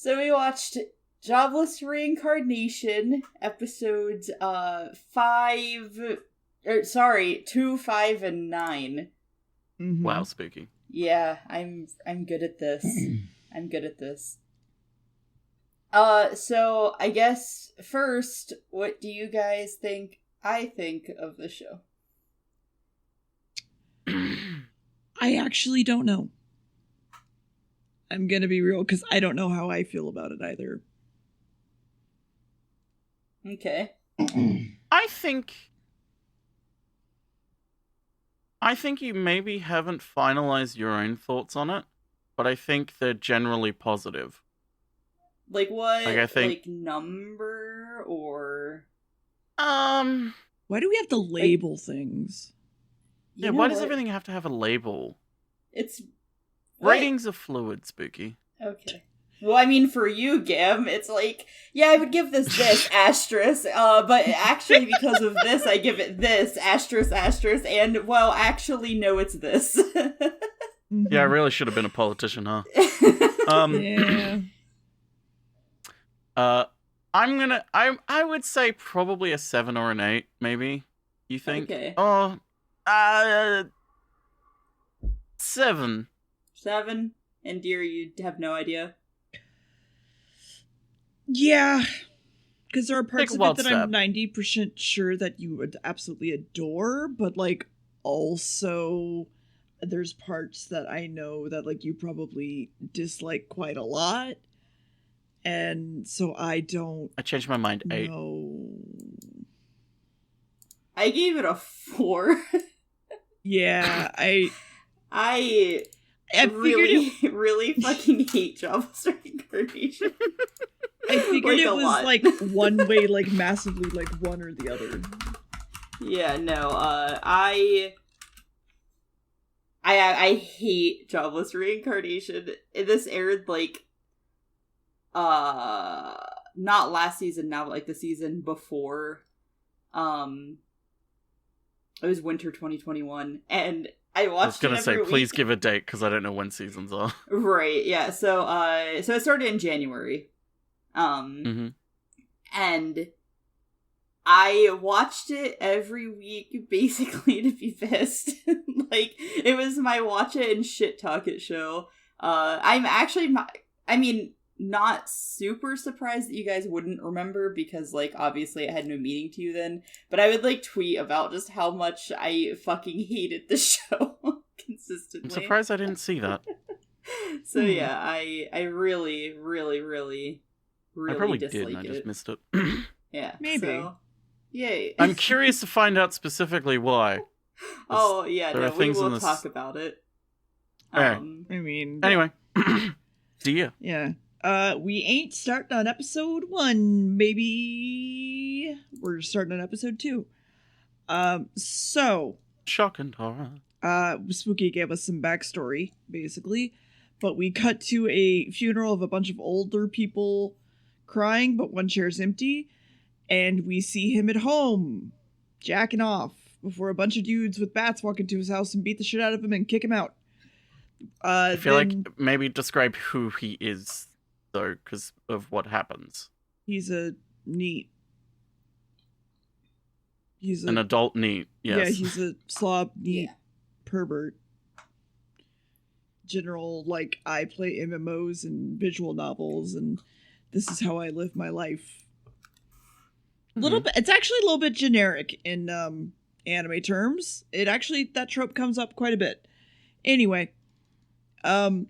So we watched Jobless Reincarnation, episodes 2, 5, and 9. Mm-hmm. Wow, spooky. Yeah, I'm good at this. I'm good at this. So I guess first, what do you guys think I think of the show? I actually don't know. I'm gonna be real, because I don't know how I feel about it either. Okay. I think you maybe haven't finalized your own thoughts on it, but I think they're generally positive. Like what? Like, I think... like number or... Why do we have to label things? Yeah, why does everything have to have a label? It's... Ratings are fluid, Spooky. Okay. Well, I mean, for you, Gam, it's like, yeah, I would give this asterisk, but actually because of this, I give it this, asterisk, and, well, actually, no, it's this. Yeah, I really should have been a politician, huh? Yeah. I would say probably a 7 or an 8, maybe. You think? Okay. Oh, 7. 7? And dear, you have no idea? Yeah. Because there are parts Take of a it that wild I'm 90% sure that you would absolutely adore, but, like, also there's parts that I know that, like, you probably dislike quite a lot. And so I changed my mind. 8. know. I gave it a 4. Yeah, I really fucking hate Jobless Reincarnation. I figured like it was lot. like one way, like massively, like one or the other. Yeah, no, I hate Jobless Reincarnation. This aired like not last season now, but like the season before. It was winter 2021, and I watched. I was gonna say, please give a date because I don't know when seasons are. Right? Yeah. So it started in January, and I watched it every week basically to be pissed. Like, it was my watch it and shit talk it show. I'm actually not super surprised that you guys wouldn't remember, because, like, obviously it had no meaning to you then, but I would, like, tweet about just how much I fucking hated the show consistently. I'm surprised I didn't see that. So yeah, I really, really, really, really I probably disliked did, and I just missed it. Yeah, maybe. So, yay. I'm curious to find out specifically why. Oh, yeah, no, we will talk about it. Anyway. See ya. Yeah. We ain't starting on episode 1, maybe we're starting on episode 2. So shock and horror. Spooky gave us some backstory, basically, but we cut to a funeral of a bunch of older people crying, but one chair's empty, and we see him at home, jacking off, before a bunch of dudes with bats walk into his house and beat the shit out of him and kick him out. I feel like maybe describe who he is, though, because of what happens. He's an adult neat, yes. Yeah, he's a slob, neat pervert. General, like, I play MMOs and visual novels, and this is how I live my life. A little bit. It's actually a little bit generic in anime terms. That trope comes up quite a bit. Anyway, and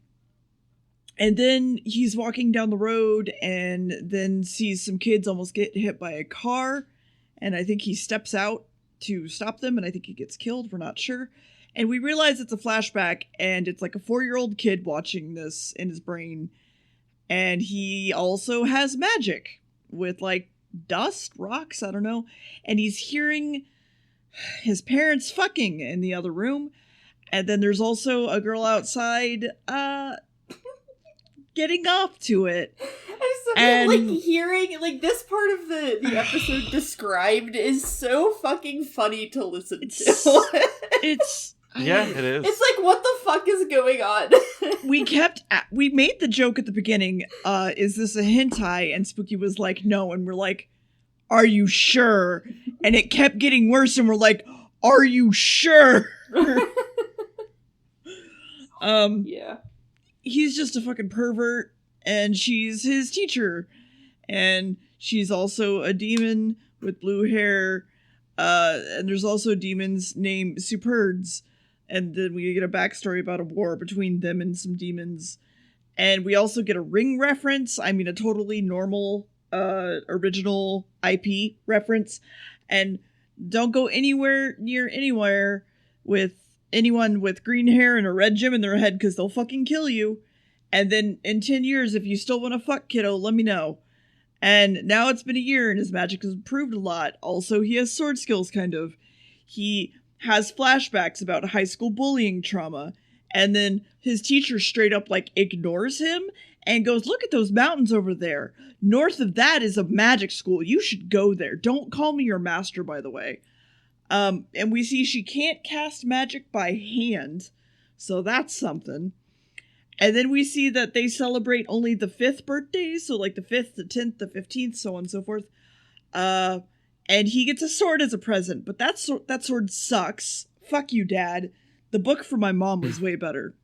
then he's walking down the road and then sees some kids almost get hit by a car, and I think he steps out to stop them, and I think he gets killed. We're not sure. And we realize it's a flashback, and it's like a 4-year-old kid watching this in his brain, and he also has magic with, like, dust, rocks, I don't know, and he's hearing his parents fucking in the other room, and then there's also a girl outside getting off to it. And like, hearing, like, this part of the episode described is so fucking funny to listen to. Yeah, it is. It's like, what the fuck is going on? We made the joke at the beginning, is this a hentai? And Spooky was like, no. And we're like, are you sure? And it kept getting worse, and we're like, are you sure? Yeah. He's just a fucking pervert, and she's his teacher. And she's also a demon with blue hair. And there's also demons named Superds. And then we get a backstory about a war between them and some demons. And we also get a Ring reference. I mean, a totally normal, original IP reference. And don't go anywhere near anywhere with anyone with green hair and a red gem in their head, because they'll fucking kill you. And then in 10 years, if you still want to fuck kiddo, let me know. And now it's been a year and his magic has improved a lot. Also, he has sword skills, kind of. He has flashbacks about high school bullying trauma. And then his teacher straight up, like, ignores him and goes, look at those mountains over there. North of that is a magic school. You should go there. Don't call me your master, by the way. And we see she can't cast magic by hand. So that's something. And then we see that they celebrate only the 5th birthdays. So like the 5th, the 10th, the 15th, so on and so forth. And he gets a sword as a present. But that sword sucks. Fuck you, Dad. The book for my mom was way better.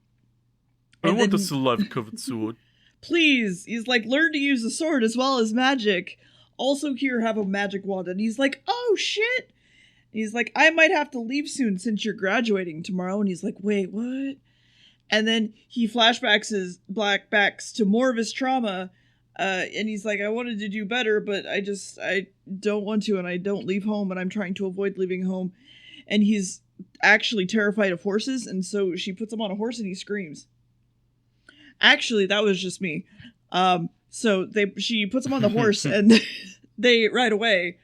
I want a saliva-covered sword. Please. He's like, learn to use a sword as well as magic. Also here, have a magic wand. And he's like, oh, shit. And he's like, I might have to leave soon since you're graduating tomorrow. And he's like, wait, what? And then he flashbacks to more of his trauma. And he's like, I wanted to do better, but I don't want to. And I don't leave home. And I'm trying to avoid leaving home. And he's actually terrified of horses. And so she puts him on a horse and he screams. Actually, that was just me. So she puts him on the horse and they ride away.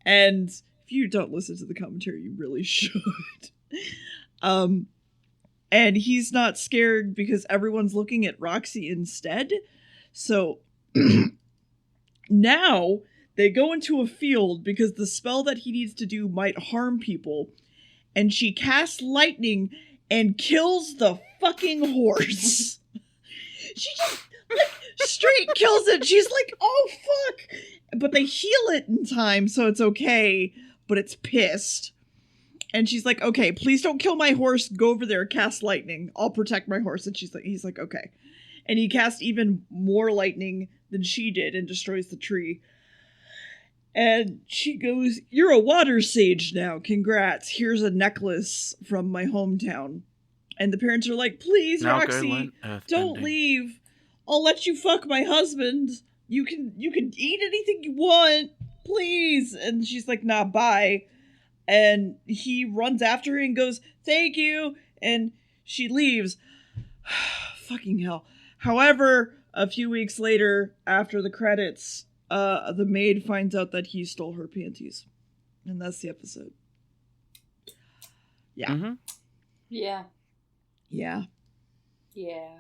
And if you don't listen to the commentary, you really should. And he's not scared because everyone's looking at Roxy instead. So now they go into a field because the spell that he needs to do might harm people. And she casts lightning and kills the fucking horse. She just straight kills it. She's like, oh fuck. But they heal it in time, so it's okay. But it's pissed. And she's like, okay, please don't kill my horse. Go over there, cast lightning. I'll protect my horse. And he's like, okay. And he casts even more lightning than she did and destroys the tree. And she goes, you're a water sage now. Congrats. Here's a necklace from my hometown. And the parents are like, please, now Roxy, don't leave. I'll let you fuck my husband. You can eat anything you want. Please. And she's like, nah, bye. And he runs after her and goes, thank you. And she leaves. Fucking hell. However, a few weeks later, after the credits, the maid finds out that he stole her panties. And that's the episode. Yeah. Mm-hmm. Yeah. Yeah. Yeah.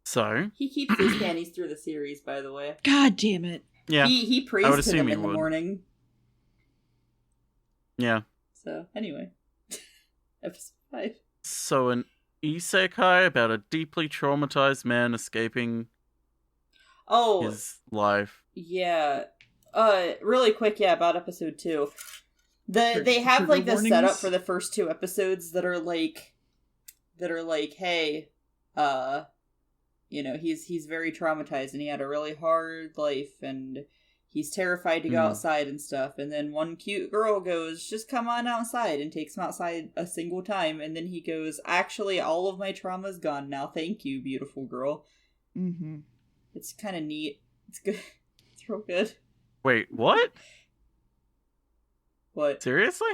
So? He keeps his panties through the series, by the way. God damn it. Yeah. He prays to them in the morning. Yeah. So, anyway. Episode 5. So, an isekai about a deeply traumatized man escaping his life. Yeah. Really quick, about episode 2. They have like the setup for the first 2 episodes that are like, hey, he's very traumatized and he had a really hard life and he's terrified to go outside and stuff. And then one cute girl goes, just come on outside, and takes him outside a single time. And then he goes, actually, all of my trauma's gone now. Thank you, beautiful girl. Mm-hmm. It's kind of neat. It's good. It's real good. Wait, what? What? Seriously?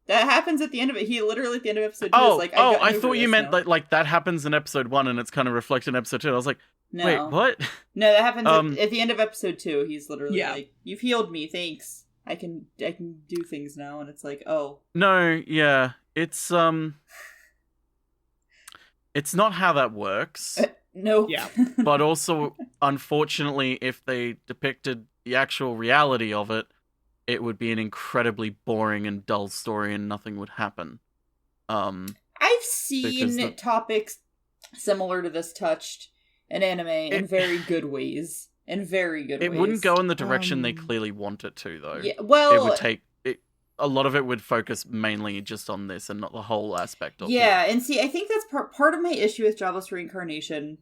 That happens at the end of it. He literally at the end of episode 2 is like, I thought you meant like that happens in episode 1 and it's kind of reflected in episode 2. I was like, no. Wait, what? No, that happens at the end of episode 2. He's literally like, you've healed me, thanks. I can do things now. And it's like, oh. No, yeah. It's not how that works. No. Yeah. But also, unfortunately, if they depicted the actual reality of it, it would be an incredibly boring and dull story and nothing would happen. I've seen topics similar to this touched in anime in very good ways. It wouldn't go in the direction they clearly want it to, though. Yeah, well, it would take a lot of it would focus mainly just on this and not the whole aspect of it. Yeah, and see, I think that's part of my issue with Jobless Reincarnation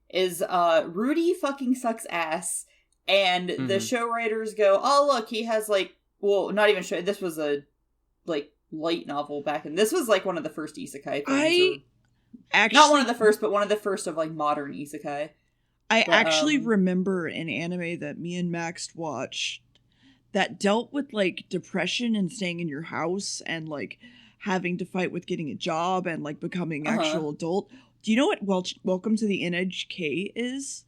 is Rudy fucking sucks ass, and the show writers go, oh, look, he has, like, well, not even show, this was a, like, light novel back in, this was, like, one of the first isekai things. Not one of the first, but one of the first of, like, modern isekai. I actually remember an anime that me and Max watched that dealt with, like, depression and staying in your house and, like, having to fight with getting a job and, like, becoming actual adult. Do you know what Welcome to the NHK is,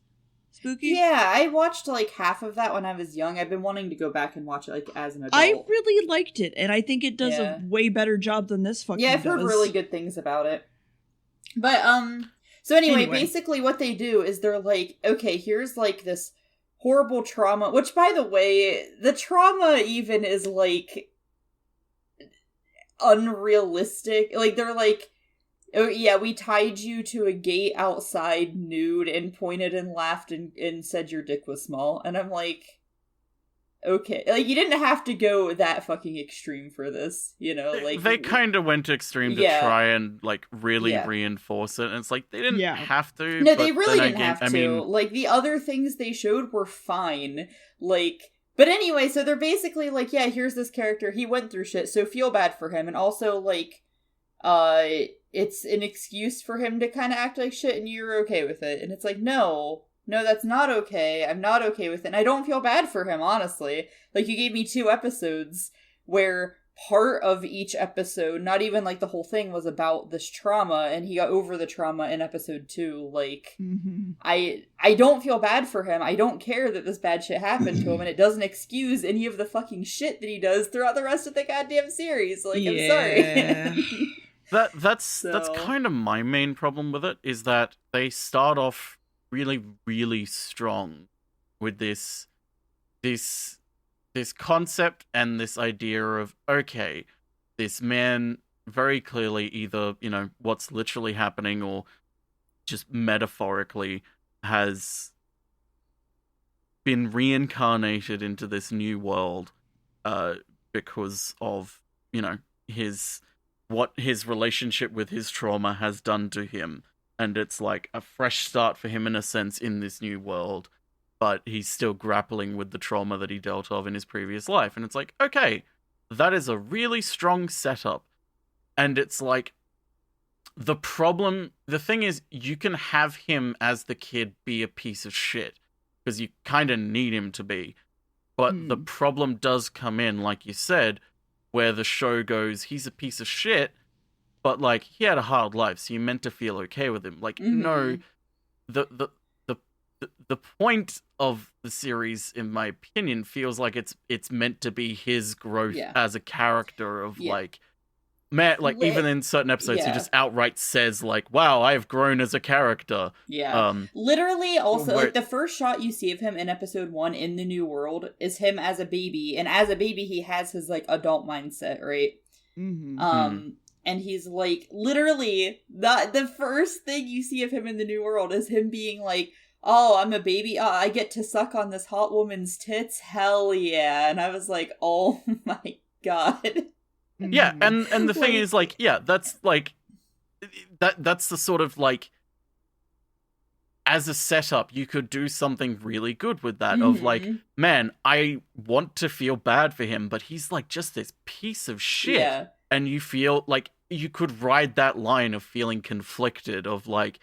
Spooky? Yeah, I watched, like, half of that when I was young. I've been wanting to go back and watch it, like, as an adult. I really liked it, and I think it does a way better job than this fucking I've heard really good things about it. But, so anyway, basically what they do is they're like, okay, here's, like, this horrible trauma, which, by the way, the trauma even is, like, unrealistic. Like, they're like, oh, yeah, we tied you to a gate outside nude and pointed and laughed and said your dick was small. And I'm like, okay. Like, you didn't have to go that fucking extreme for this, you know? Like, they kind of went extreme to try and, like, really reinforce it. And it's like, they didn't have to. No, they really didn't have to. I mean, like, the other things they showed were fine. Like, but anyway, so they're basically like, yeah, here's this character. He went through shit, so feel bad for him. And also, like, it's an excuse for him to kind of act like shit and you're okay with it. And it's like, no, that's not okay. I'm not okay with it. And I don't feel bad for him, honestly. Like, you gave me 2 episodes where part of each episode, not even like the whole thing, was about this trauma, and he got over the trauma in episode 2. Like, I don't feel bad for him. I don't care that this bad shit happened to him, and it doesn't excuse any of the fucking shit that he does throughout the rest of the goddamn series. Like, I'm sorry. That's kind of my main problem with it, is that they start off really, really strong with this concept and this idea of, okay, this man very clearly either, you know, what's literally happening or just metaphorically has been reincarnated into this new world because of, you know, what his relationship with his trauma has done to him. And it's like a fresh start for him in a sense in this new world, but he's still grappling with the trauma that he dealt of in his previous life. And it's like, okay, that is a really strong setup. And it's like, the thing is, you can have him as the kid be a piece of shit, because you kind of need him to be. But the problem does come in, like you said, where the show goes, he's a piece of shit, but, like, he had a hard life, so you're meant to feel okay with him. Like, no, the point of the series, in my opinion, feels like it's meant to be his growth as a character of, like, man, like, even in certain episodes, he just outright says, like, wow, I've grown as a character. Yeah. Literally, also, like, the first shot you see of him in episode 1 in the new world is him as a baby, and as a baby, he has his, like, adult mindset, right? And he's, like, literally, the first thing you see of him in the new world is him being like, oh, I'm a baby, I get to suck on this hot woman's tits, hell yeah. And I was like, oh my god. Yeah, and the thing is, like, yeah, that's, like, that's the sort of, like, as a setup, you could do something really good with that, of, like, man, I want to feel bad for him, but he's, like, just this piece of shit. Yeah. And you feel like you could ride that line of feeling conflicted, of, like,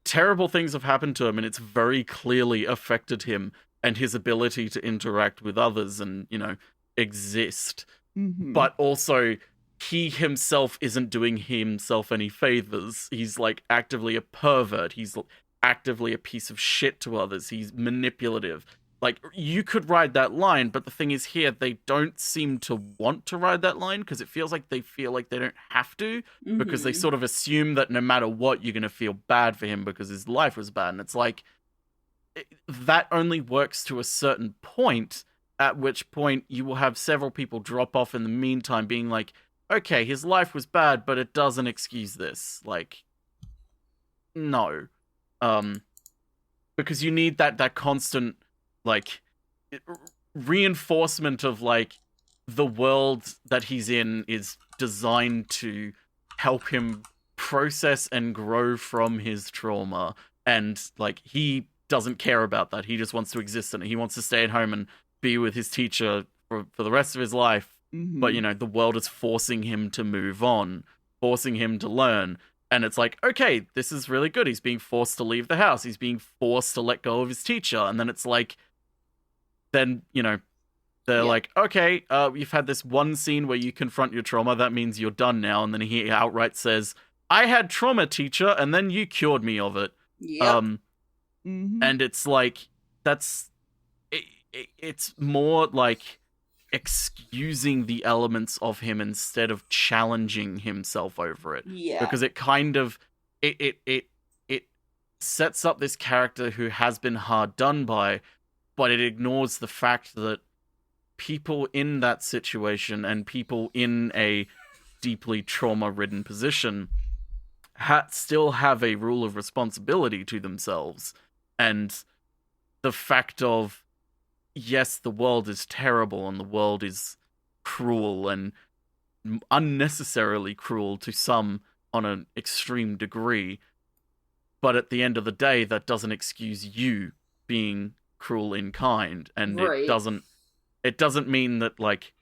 terrible things have happened to him and it's very clearly affected him and his ability to interact with others and, you know, exist. But also, he himself isn't doing himself any favors. He's, like, actively a pervert. He's actively a piece of shit to others. He's manipulative. Like, you could ride that line, but the thing is here, they don't seem to want to ride that line, because it feels like they don't have to, because they sort of assume that no matter what, you're going to feel bad for him because his life was bad. And it's like, that only works to a certain point, at which point you will have several people drop off in the meantime, being like, okay, his life was bad, but it doesn't excuse this. Like, no. Because you need that constant, like, reinforcement of, like, the world that he's in is designed to help him process and grow from his trauma. And, like, he doesn't care about that. He just wants to exist in it. He wants to stay at home and be with his teacher for the rest of his life. Mm-hmm. But, you know, the world is forcing him to move on, forcing him to learn. And it's like, okay, this is really good. He's being forced to leave the house. He's being forced to let go of his teacher. And then it's like, then, you know, they're like, okay, you've had this one scene where you confront your trauma. That means you're done now. And then he outright says, I had trauma, teacher, and then you cured me of it. Yep. And it's like, it's more like excusing the elements of him instead of challenging himself over it. Yeah. Because it kind of it sets up this character who has been hard done by, but it ignores the fact that people in that situation and people in a deeply trauma-ridden position still have a rule of responsibility to themselves. And the fact of, yes, the world is terrible and the world is cruel and unnecessarily cruel to some on an extreme degree, but at the end of the day, that doesn't excuse you being cruel in kind, and Right. it doesn't mean that, like,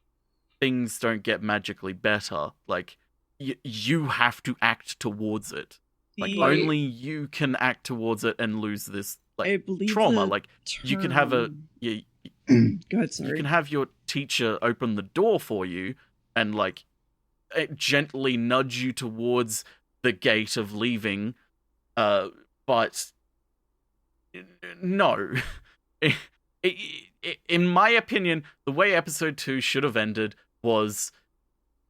things don't get magically better. Like, you have to act towards it. Like, only you can act towards it and lose this, like, I believe trauma. Like, you can have Go ahead, sorry. you can have your teacher open the door for you and, like, gently nudge you towards the gate of leaving, but no. In my opinion, the way episode 2 should have ended was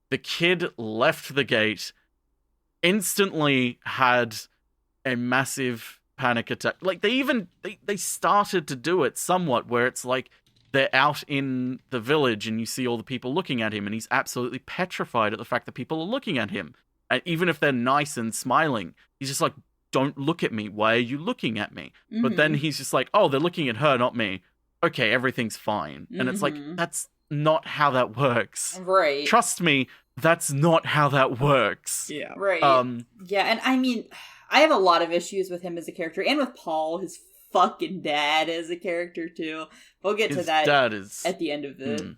the kid left the gate, instantly had a massive panic attack. Like, they started to do it somewhat, where it's like they're out in the village and you see all the people looking at him and he's absolutely petrified at the fact that people are looking at him. And even if they're nice and smiling, he's just like, don't look at me. Why are you looking at me? Mm-hmm. But then he's just like, oh, they're looking at her, not me. Okay, everything's fine. And it's like, that's not how that works. Right. Trust me, that's not how that works. Yeah. Right. Yeah, and I mean, I have a lot of issues with him as a character, and with Paul, his fucking dad, as a character too. We'll get to that dad is at the end of the.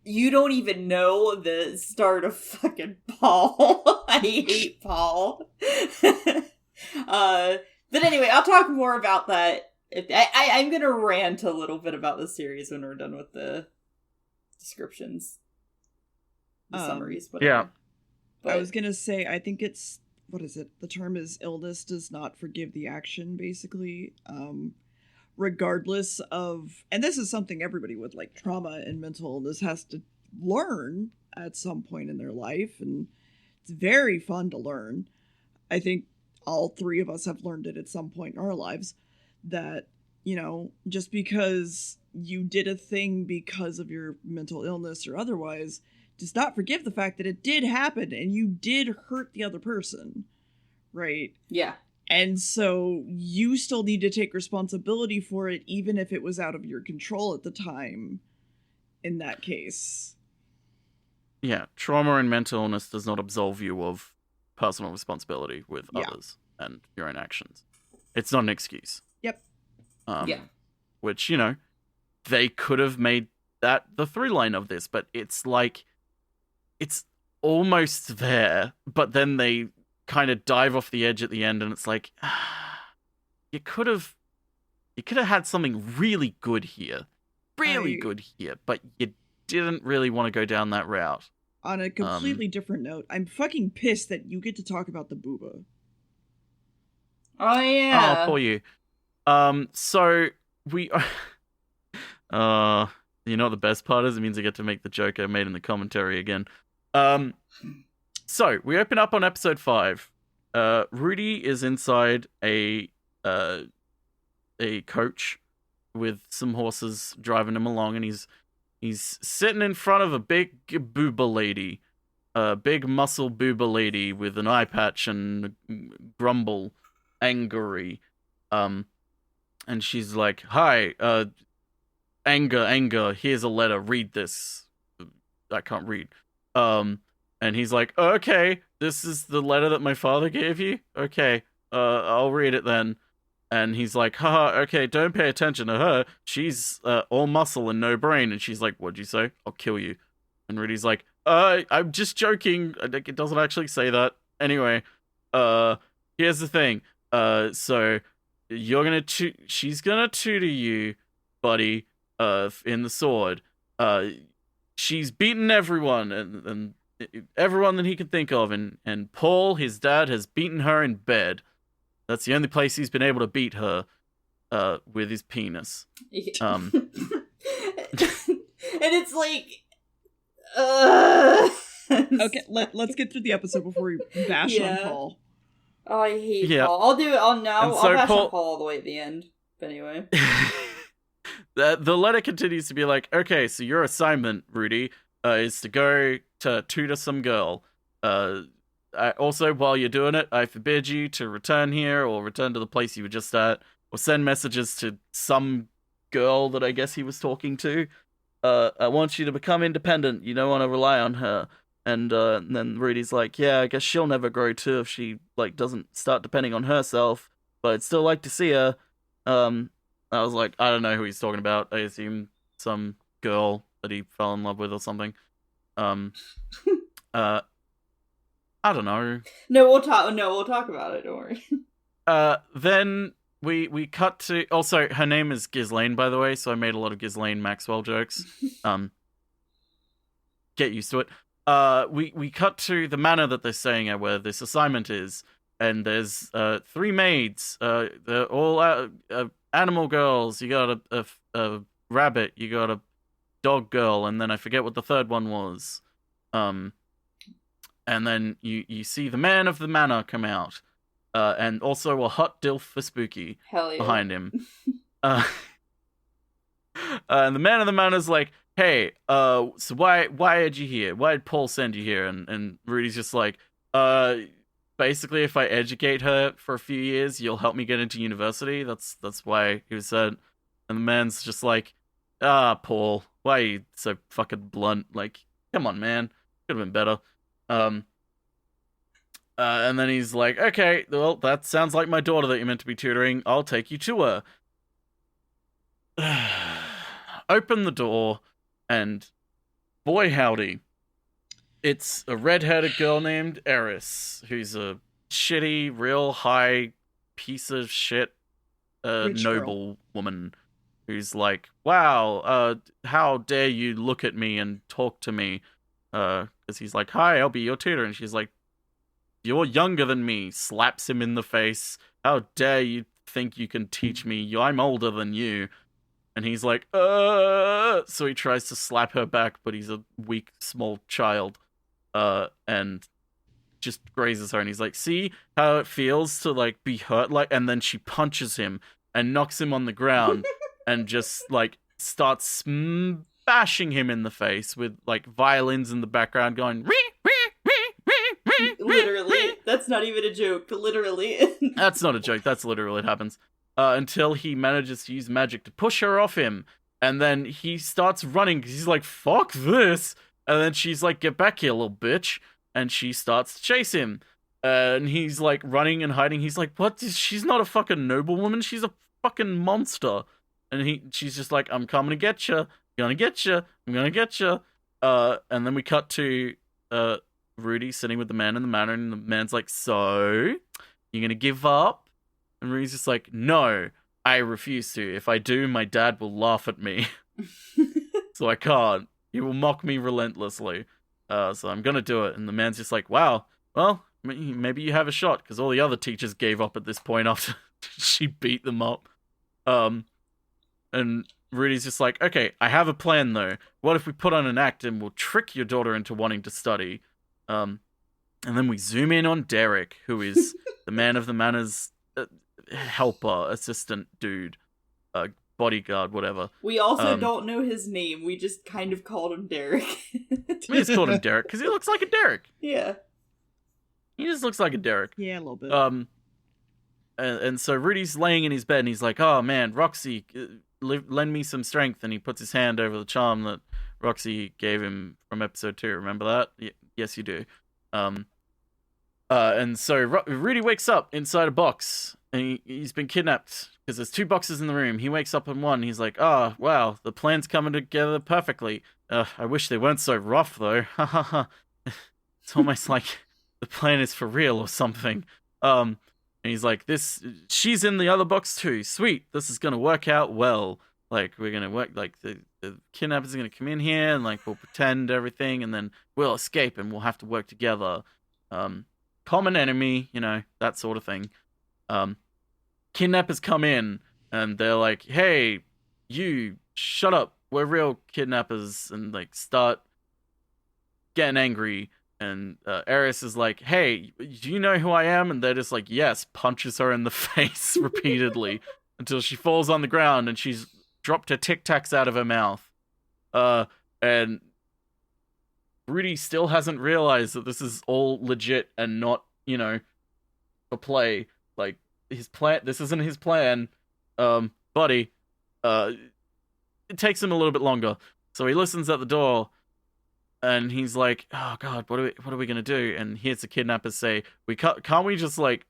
You don't even know the start of fucking Paul. I hate Paul. But anyway, I'll talk more about that. I'm gonna rant a little bit about the series when we're done with the descriptions, the summaries, whatever. Yeah. But I was gonna say, I think it's, what is it? The term is illness does not forgive the action, basically. Regardless of, and this is something everybody with, like, trauma and mental illness has to learn at some point in their life, and it's very fun to learn. I think all three of us have learned it at some point in our lives, that, you know, just because you did a thing because of your mental illness or otherwise does not forgive the fact that it did happen and you did hurt the other person, right? Yeah. And so you still need to take responsibility for it, even if it was out of your control at the time, in that case. Yeah, trauma and mental illness does not absolve you of personal responsibility with others and your own actions. It's not an excuse. Yep. Which, you know, they could have made that the through line of this, but it's like, it's almost there, but then they kind of dive off the edge at the end, and it's like, you could have had something really good here, good here, but you didn't really want to go down that route. On a completely different note, I'm fucking pissed that you get to talk about the booba. Oh yeah. Oh, poor you. So we, you know what the best part is? It means I get to make the joke I made in the commentary again. So we open up on episode 5. Rudy is inside a coach with some horses driving him along, and he's sitting in front of a big booba lady, a big muscle booba lady with an eye patch and grumble, angry, and she's like, "Hi, anger, here's a letter. Read this." I can't read. And he's like, "Okay, this is the letter that my father gave you? Okay, I'll read it then." And he's like, "Haha, okay, don't pay attention to her. She's all muscle and no brain." And she's like, "What'd you say? I'll kill you." And Rudy's like, I'm just joking. It doesn't actually say that. Anyway, here's the thing. So she's gonna tutor you, buddy, in the sword. She's beaten everyone and everyone that he can think of, and Paul, his dad, has beaten her in bed. That's the only place he's been able to beat her, with his penis. And it's like, Okay, let's get through the episode before we bash on Paul. Oh, I hate Paul. I'll do it. I'll bash on Paul all the way at the end. But anyway. The letter continues to be like, "Okay, so your assignment, Rudy, is to go to tutor some girl. Also, while you're doing it, I forbid you to return here or return to the place you were just at, or send messages to some girl that I guess he was talking to. I want you to become independent. You don't want to rely on her." And then Rudy's like, "Yeah, I guess she'll never grow too if she doesn't start depending on herself. But I'd still like to see her." I was like, I don't know who he's talking about. I assume some girl that he fell in love with or something. I don't know. No, we'll talk about it. Don't worry. Then we cut to. Also, her name is Ghislaine, by the way. So I made a lot of Ghislaine Maxwell jokes. Get used to it. We cut to the manor that they're staying at, where this assignment is, and there's 3 maids. They're all animal girls. You got a rabbit. You got a dog girl, and then I forget what the third one was. And then you see the man of the manor come out, and also a hot dilf for Spooky behind him. And the man of the manor's like, "Hey, so why are you here? Why did Paul send you here?" And Rudy's just like, basically, if I educate her for a few years, you'll help me get into university. That's why he was said. And the man's just like, Paul, why are you so fucking blunt? Like, come on, man, could have been better. And then he's like, "Okay, well, that sounds like my daughter that you're meant to be tutoring. I'll take you to her." Open the door, and boy howdy, it's a red-headed girl named Eris, who's a shitty, real high piece of shit noble woman, who's like, "Wow, how dare you look at me and talk to me?" Because he's like, "Hi, I'll be your tutor," and she's like, "You're younger than me," slaps him in the face. "How dare you think you can teach me? I'm older than you." And he's like, so he tries to slap her back, but he's a weak, small child, and just grazes her, and he's like, "See how it feels to, be hurt?" And then she punches him and knocks him on the ground, and just, starts smashing him in the face with, violins in the background going, Literally. That's not even a joke. Literally. That's not a joke. That's literally what happens. Until he manages to use magic to push her off him. And then he starts running because he's like, "Fuck this." And then she's like, "Get back here, little bitch." And she starts to chase him. And he's running and hiding. He's like, "What? She's not a fucking noblewoman. She's a fucking monster." And she's just like, "I'm coming to get you. I'm gonna get you. I'm gonna get you." And then we cut to Rudy sitting with the man in the manor, and the man's like, "So, you're gonna give up?" And Rudy's just like, "No, I refuse to. If I do, my dad will laugh at me. So I can't. He will mock me relentlessly. So I'm gonna do it." And the man's just like, "Wow, well, maybe you have a shot," because all the other teachers gave up at this point after she beat them up. And Rudy's just like, "Okay, I have a plan though. What if we put on an act and we'll trick your daughter into wanting to study?" And then we zoom in on Derek, who is the man of the manor's helper, assistant dude, bodyguard, whatever. We also don't know his name. We just kind of called him Derek. We just called him Derek because he looks like a Derek. Yeah. He just looks like a Derek. Yeah, a little bit. And so Rudy's laying in his bed and he's like, oh man, Roxy, lend me some strength. And he puts his hand over the charm that Roxy gave him from episode 2. Remember that? Yes, you do. And so Rudy wakes up inside a box and he's been kidnapped because there's 2 boxes in the room. He wakes up in one. He's like, oh, wow, the plan's coming together perfectly. I wish they weren't so rough though. It's almost like the plan is for real or something. And he's like, she's in the other box too. Sweet. This is going to work out well. Like, we're going to work, like, the kidnappers are going to come in here and, like, we'll pretend everything and then we'll escape and we'll have to work together. Common enemy, that sort of thing. Kidnappers come in and they're like, hey, you, shut up. We're real kidnappers, and, like, start getting angry. And Eris is like, hey, do you know who I am? And they're just like, yes, punches her in the face repeatedly until she falls on the ground and she's dropped her Tic Tacs out of her mouth. And Rudy still hasn't realized that this is all legit and not, a play. Like, his plan, this isn't his plan, buddy. It takes him a little bit longer. So he listens at the door. And he's like, oh god, what are we gonna do? And here's the kidnappers say, can't we just, like,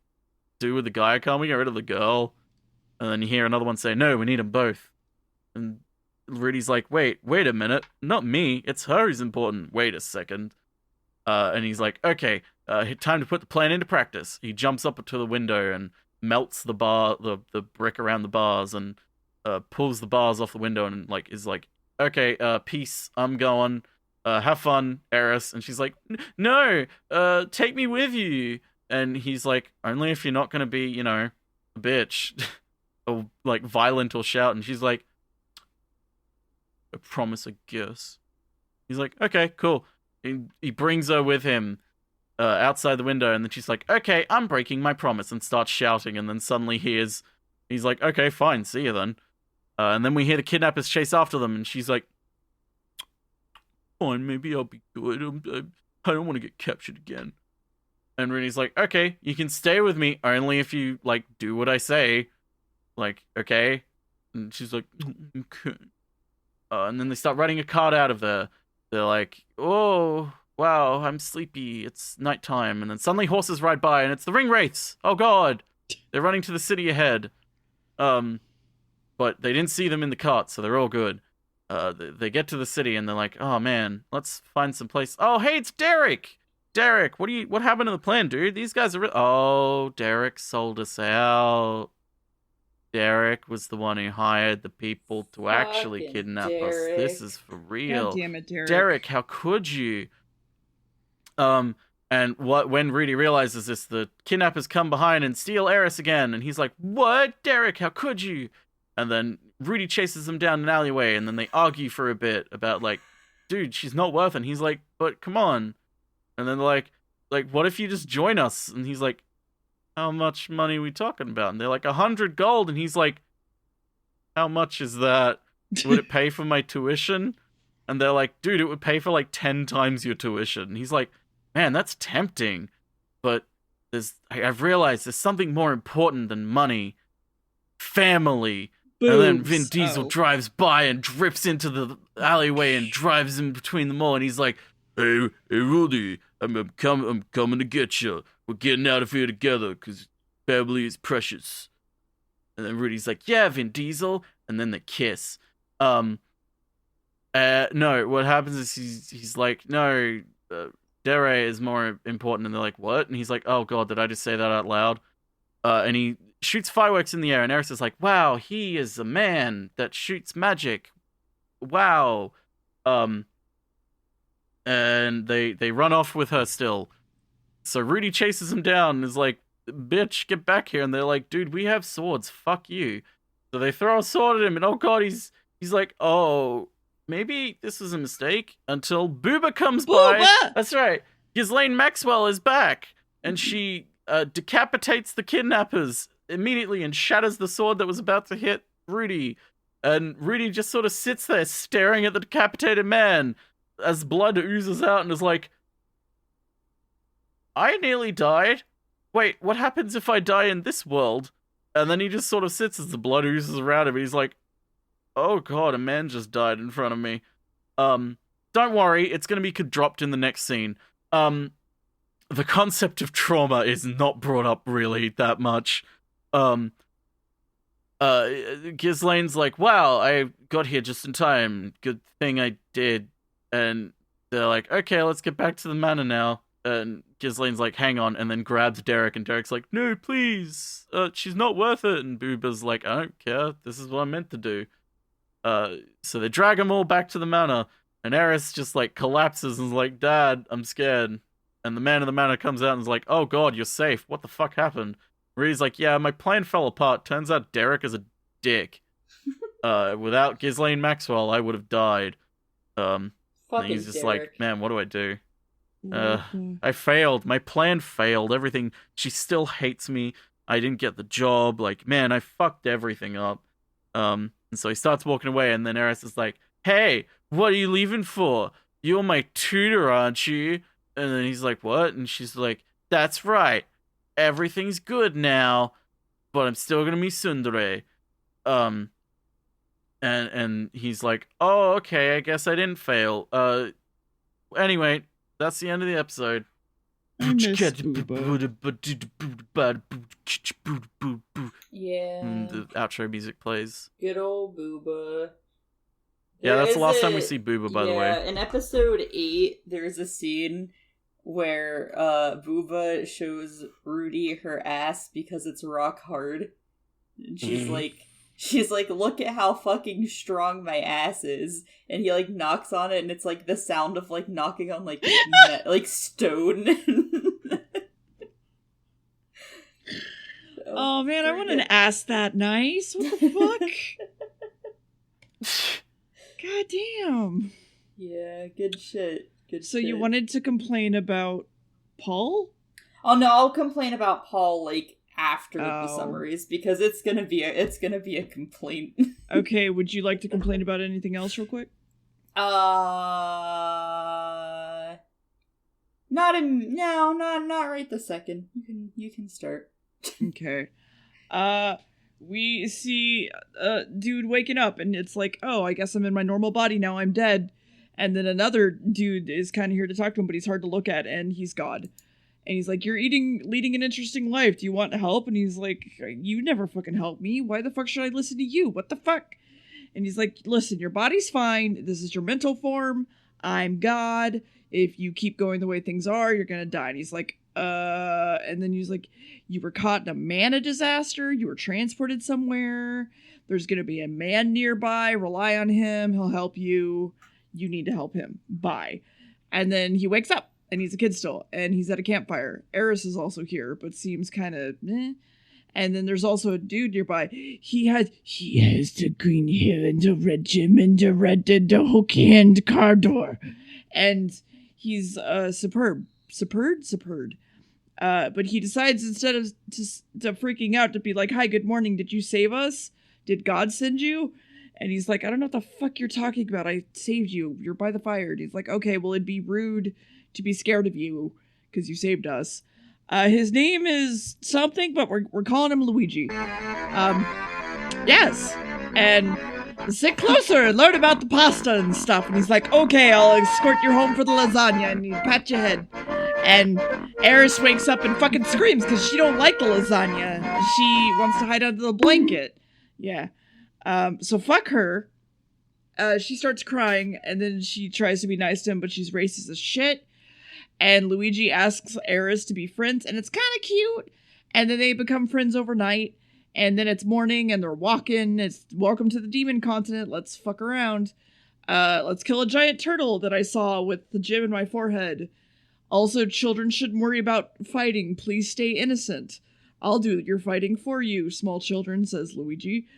do with the guy? Can't we get rid of the girl? And then you hear another one say, no, we need them both. And Rudy's like, wait a minute, not me, it's her who's important. Wait a second. And he's like, okay, time to put the plan into practice. He jumps up to the window and melts the bar, the brick around the bars, and pulls the bars off the window and, like, is like, okay, peace, I'm going. Have fun, Eris. And she's like, no, take me with you. And he's like, only if you're not going to be, a bitch or, like, violent or shout. And she's like, I promise, I guess. He's like, okay, cool. He brings her with him outside the window. And then she's like, okay, I'm breaking my promise, and starts shouting. And then suddenly he's like, okay, fine, see you then. And then we hear the kidnappers chase after them. And she's like, fine, maybe I'll be good. I don't want to get captured again. And Rudy's like, okay, you can stay with me only if you, like, do what I say. Like, okay? And she's like, okay. And then they start running a cart out of there. They're like, oh, wow, I'm sleepy. It's nighttime. And then suddenly horses ride by, and it's the ring wraiths. Oh, God. They're running to the city ahead. But they didn't see them in the cart, so they're all good. They get to the city and they're like, oh man, let's find some place. Oh, hey, it's Derek. Derek, what happened to the plan, dude? These guys are oh, Derek sold us out. Derek was the one who hired the people to actually kidnap us. This is for real. God damn it, Derek. Derek, how could you? And when Rudy realizes this, the kidnappers come behind and steal Eris again, and he's like, what? Derek, how could you? And then Rudy chases them down an alleyway, and then they argue for a bit about, like, dude, she's not worth it. And he's like, but come on. And then they're like, what if you just join us? And he's like, how much money are we talking about? And they're like, 100 gold. And he's like, how much is that? Would it pay for my tuition? And they're like, dude, it would pay for, like, 10 times your tuition. And he's like, man, that's tempting. But I've realized there's something more important than money. Family. And then Vin Diesel drives by and drifts into the alleyway and drives in between them all. And he's like, hey Rudy, I'm coming to get you. We're getting out of here together because family is precious. And then Rudy's like, yeah, Vin Diesel. And then they kiss. No, what happens is he's like, no, Dere is more important. And they're like, what? And he's like, oh God, did I just say that out loud? And he shoots fireworks in the air, and Eris is like, wow, he is a man that shoots magic. Wow. And they run off with her still. So Rudy chases him down and is like, bitch, get back here. And they're like, dude, we have swords, fuck you. So they throw a sword at him, and oh God, he's like, oh, maybe this was a mistake, until Booba comes by. That's right. Ghislaine Maxwell is back, and she decapitates the kidnappers immediately and shatters the sword that was about to hit Rudy. And Rudy just sort of sits there staring at the decapitated man as blood oozes out and is like, I nearly died. Wait, what happens if I die in this world? And then he just sort of sits as the blood oozes around him. He's like, oh god, a man just died in front of me. Don't worry, it's going to be dropped in the next scene. The concept of trauma is not brought up really that much. Ghislaine's like, wow, I got here just in time. Good thing I did. And they're like, okay, let's get back to the manor now. And Ghislaine's like, hang on, and then grabs Derek, and Derek's like, no, please, she's not worth it. And Booba's like, I don't care, this is what I'm meant to do. So they drag them all back to the manor, and Eris just like collapses and is like, Dad, I'm scared. And the man of the manor comes out and is like, oh god, you're safe, what the fuck happened? Rudy's like, yeah, my plan fell apart, turns out Derek is a dick. Without Ghislaine Maxwell, I would have died. And he's just Derek. like, man, what do I do? I failed. My plan failed. Everything. She still hates me. I didn't get the job. Like, man, I fucked everything up. And so he starts walking away, and then Eris is like, hey, what are you leaving for? You're my tutor, aren't you? And then he's like, what? And she's like, that's right. Everything's good now, but I'm still gonna be tsundere. And he's like, oh, okay, I guess I didn't fail. Anyway, that's the end of the episode. I miss Booba. Yeah. And the outro music plays. Good old Booba. Yeah, that's the last time we There is see Booba, by a- the way. Yeah, in episode 8, there's a scene where Booba shows Rudy her ass because it's rock hard. And she's like, look at how fucking strong my ass is. And he like knocks on it, and it's like the sound of like knocking on like like stone. Oh man, I want an ass that nice. What the fuck? God damn. Yeah, good shit. Good So shit. you wanted to complain about Paul? Oh no, I'll complain about Paul like after the Oh. summaries because it's gonna be a complaint. Okay, would you like to complain about anything else real quick? Not right this second. You can start. Okay. We see a dude waking up, and it's like, oh, I guess I'm in my normal body now, I'm dead. And then another dude is kind of here to talk to him, but he's hard to look at, and he's God. And he's like, you're leading an interesting life. Do you want help? And he's like, you never fucking help me. Why the fuck should I listen to you? What the fuck? And he's like, listen, your body's fine. This is your mental form. I'm God. If you keep going the way things are, you're gonna die. And he's like, and then he's like, you were caught in a mana disaster. You were transported somewhere. There's gonna be a man nearby. Rely on him. He'll help you. You need to help him. Bye. And then he wakes up, and he's a kid still, and he's at a campfire. Eris is also here, but seems kind of eh. And then there's also a dude nearby. He has the green hair and the red gym and the hooky hand car door. And he's superb. But he decides instead of to freaking out to be like, hi, good morning, did you save us? Did God send you? And he's like, I don't know what the fuck you're talking about. I saved you. You're by the fire. And he's like, okay, well, it'd be rude to be scared of you because you saved us. His name is something, but we're calling him Luigi. Yes. And sit closer and learn about the pasta and stuff. And he's like, okay, I'll escort you home for the lasagna. And he pat your head. And Eris wakes up and fucking screams because she don't like the lasagna. She wants to hide under the blanket. Yeah. So fuck her. She starts crying, and then she tries to be nice to him, but she's racist as shit. And Luigi asks Eris to be friends, and it's kind of cute. And then they become friends overnight. And then it's morning, and they're walking. It's welcome to the demon continent. Let's fuck around. Let's kill a giant turtle that I saw with the gem in my forehead. Also, children shouldn't worry about fighting. Please stay innocent. I'll do your fighting for you, small children, says Luigi.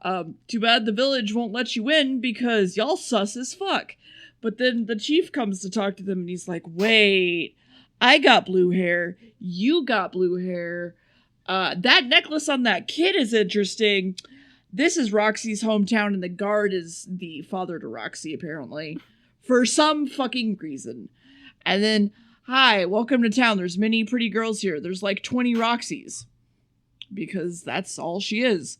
Too bad the village won't let you in because y'all sus as fuck. But then the chief comes to talk to them, and he's like, wait, I got blue hair. You got blue hair. That necklace on that kid is interesting. this is Roxy's hometown, and the guard is the father to Roxy, apparently, for some fucking reason. And then, hi, welcome to town. There's many pretty girls here. There's like 20 Roxys. Because that's all she is.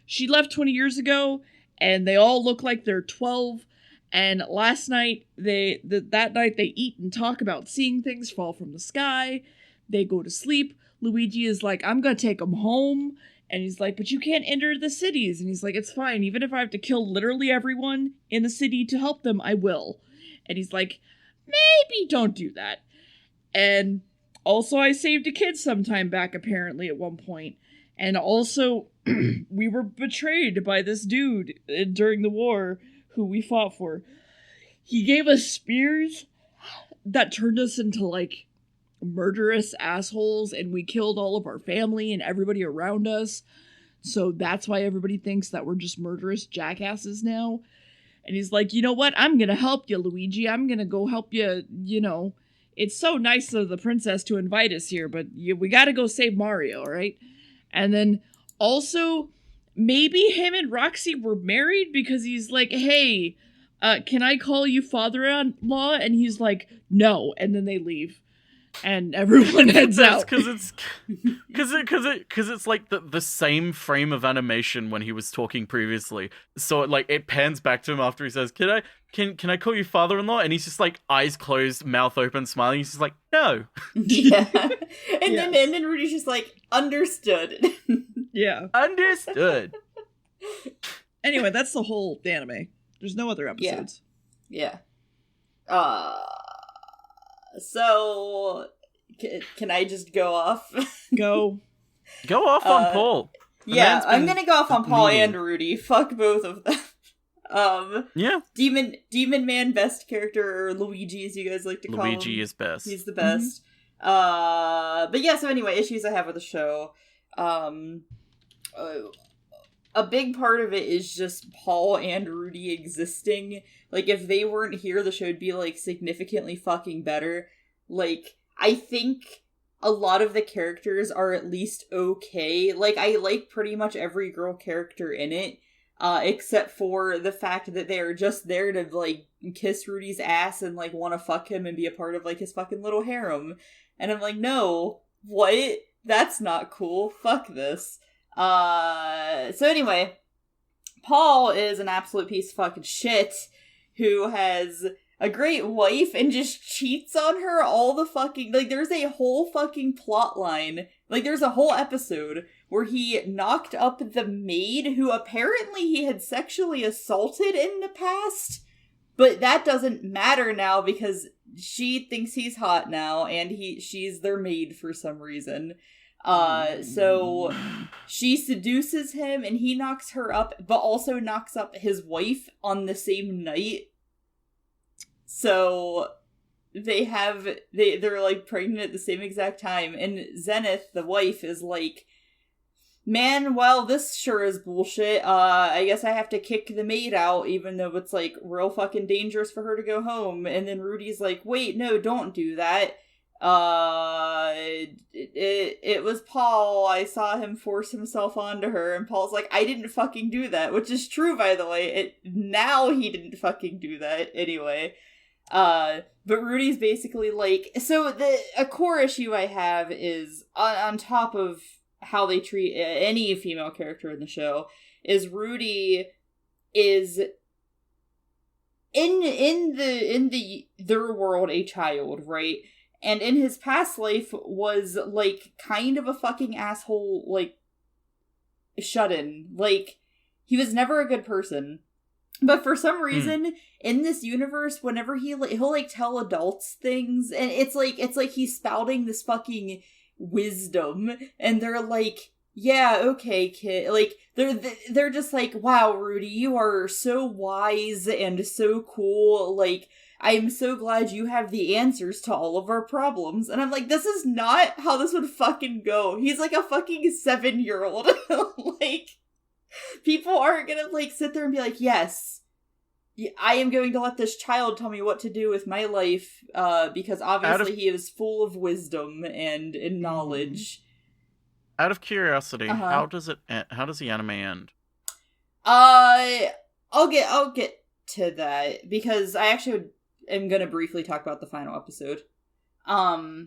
She left 20 years ago, and they all look like they're 12. And last night, that night they eat and talk about seeing things fall from the sky. They go to sleep. Luigi is like, I'm gonna take them home. And he's like, but you can't enter the cities. And he's like, it's fine. Even if I have to kill literally everyone in the city to help them, I will. And he's like, maybe don't do that. And also, I saved a kid sometime back, apparently, at one point. And also, we were betrayed by this dude during the war who we fought for. He gave us spears that turned us into, like, murderous assholes, and we killed all of our family and everybody around us. So that's why everybody thinks that we're just murderous jackasses now. And he's like, you know what? I'm gonna help you, Luigi. I'm gonna go help you, you know. It's so nice of the princess to invite us here, but we gotta go save Mario, right? And then also, maybe him and Roxy were married because he's like, hey, can I call you father-in-law? And he's like, no. And then they leave. And everyone heads out. Because it's like the same frame of animation when he was talking previously. So it pans back to him after he says, Can I call you father-in-law? And he's just like eyes closed, mouth open, smiling. He's just like, no. Yeah. And then Rudy's just like, understood. Yeah. Understood. Anyway, that's the whole anime. There's no other episodes. Yeah. So, can I just go off? Go off on Paul. Yeah, I'm gonna go off on Paul and Rudy. Fuck both of them. Yeah. Demon Man best character, or Luigi as you guys like to call him. Luigi is best. He's the best. Mm-hmm. But yeah, so anyway, issues I have with the show. A big part of it is just Paul and Rudy existing. Like, if they weren't here, the show would be, like, significantly fucking better. Like, I think a lot of the characters are at least okay. Like, I like pretty much every girl character in it, except for the fact that they are just there to, like, kiss Rudy's ass and, like, want to fuck him and be a part of, like, his fucking little harem. And I'm like, no, what? That's not cool. Fuck this. So anyway, Paul is an absolute piece of fucking shit who has a great wife and just cheats on her all the fucking, like, there's a whole fucking plot line, like, there's a whole episode where he knocked up the maid who apparently he had sexually assaulted in the past, but that doesn't matter now because she thinks he's hot now and she's their maid for some reason. So she seduces him and he knocks her up, but also knocks up his wife on the same night. So they're like pregnant at the same exact time, and Zenith, the wife, is like, man, well, this sure is bullshit. I guess I have to kick the maid out, even though it's like real fucking dangerous for her to go home. And then Rudy's like, wait, no, don't do that. It was Paul. I saw him force himself onto her, and Paul's like, I didn't fucking do that, which is true, by the way. Now he didn't fucking do that anyway. But Rudy's basically like, so a core issue I have is on top of how they treat any female character in the show is Rudy is in their world a child, right? And in his past life was, like, kind of a fucking asshole, like, shut-in. Like, he was never a good person. But for some reason, in this universe, whenever he'll, like, tell adults things, and it's like he's spouting this fucking wisdom, and they're like, yeah, okay, kid. Like, they're just like, wow, Rudy, you are so wise and so cool, like, I am so glad you have the answers to all of our problems. And I'm like, this is not how this would fucking go. He's like a fucking 7-year-old. Like, people aren't gonna, like, sit there and be like, yes, I am going to let this child tell me what to do with my life, because obviously he is full of wisdom and knowledge. Out of curiosity, Uh-huh. how does the anime end? I'll get to that because I actually am gonna briefly talk about the final episode. Alright.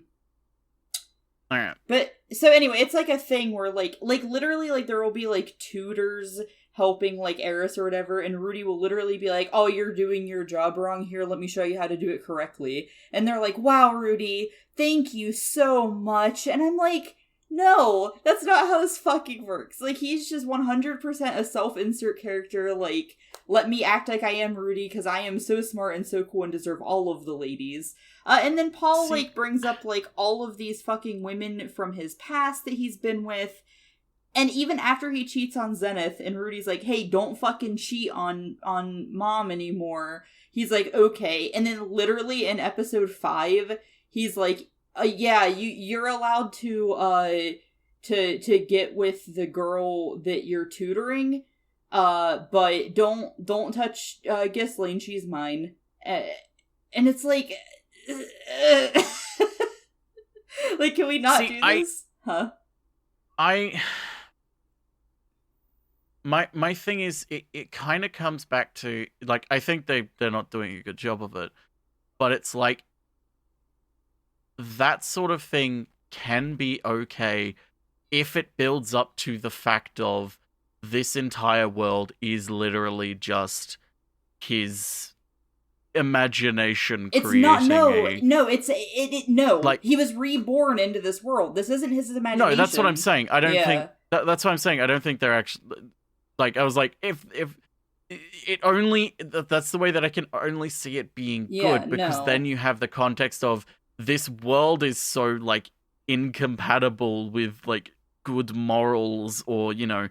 But so anyway, it's like a thing where like literally like there will be like tutors helping like Eris or whatever, and Rudy will literally be like, "Oh, you're doing your job wrong. Here, let me show you how to do it correctly." And they're like, "Wow, Rudy, thank you so much." And I'm like, no, that's not how this fucking works. Like, he's just 100% a self-insert character, like, let me act like I am Rudy, because I am so smart and so cool and deserve all of the ladies. And then Paul, like, brings up, like, all of these fucking women from his past that he's been with. And even after he cheats on Zenith, and Rudy's like, hey, don't fucking cheat on Mom anymore. He's like, okay. And then literally in episode 5, he's like, yeah, you're allowed to get with the girl that you're tutoring, but don't touch Ghislaine, she's mine. And it's like, like, can we not do this? My thing is, it kind of comes back to, like, I think they're not doing a good job of it, but it's like, that sort of thing can be okay if it builds up to the fact of this entire world is literally just his imagination creating. No. Like, he was reborn into this world. This isn't his imagination. No, that's what I'm saying. I don't think that's what I'm saying. I don't think they're actually, like, I was like, if it only, that's the way that I can only see it being good, because then you have the context of this world is so, like, incompatible with, like, good morals or, you know,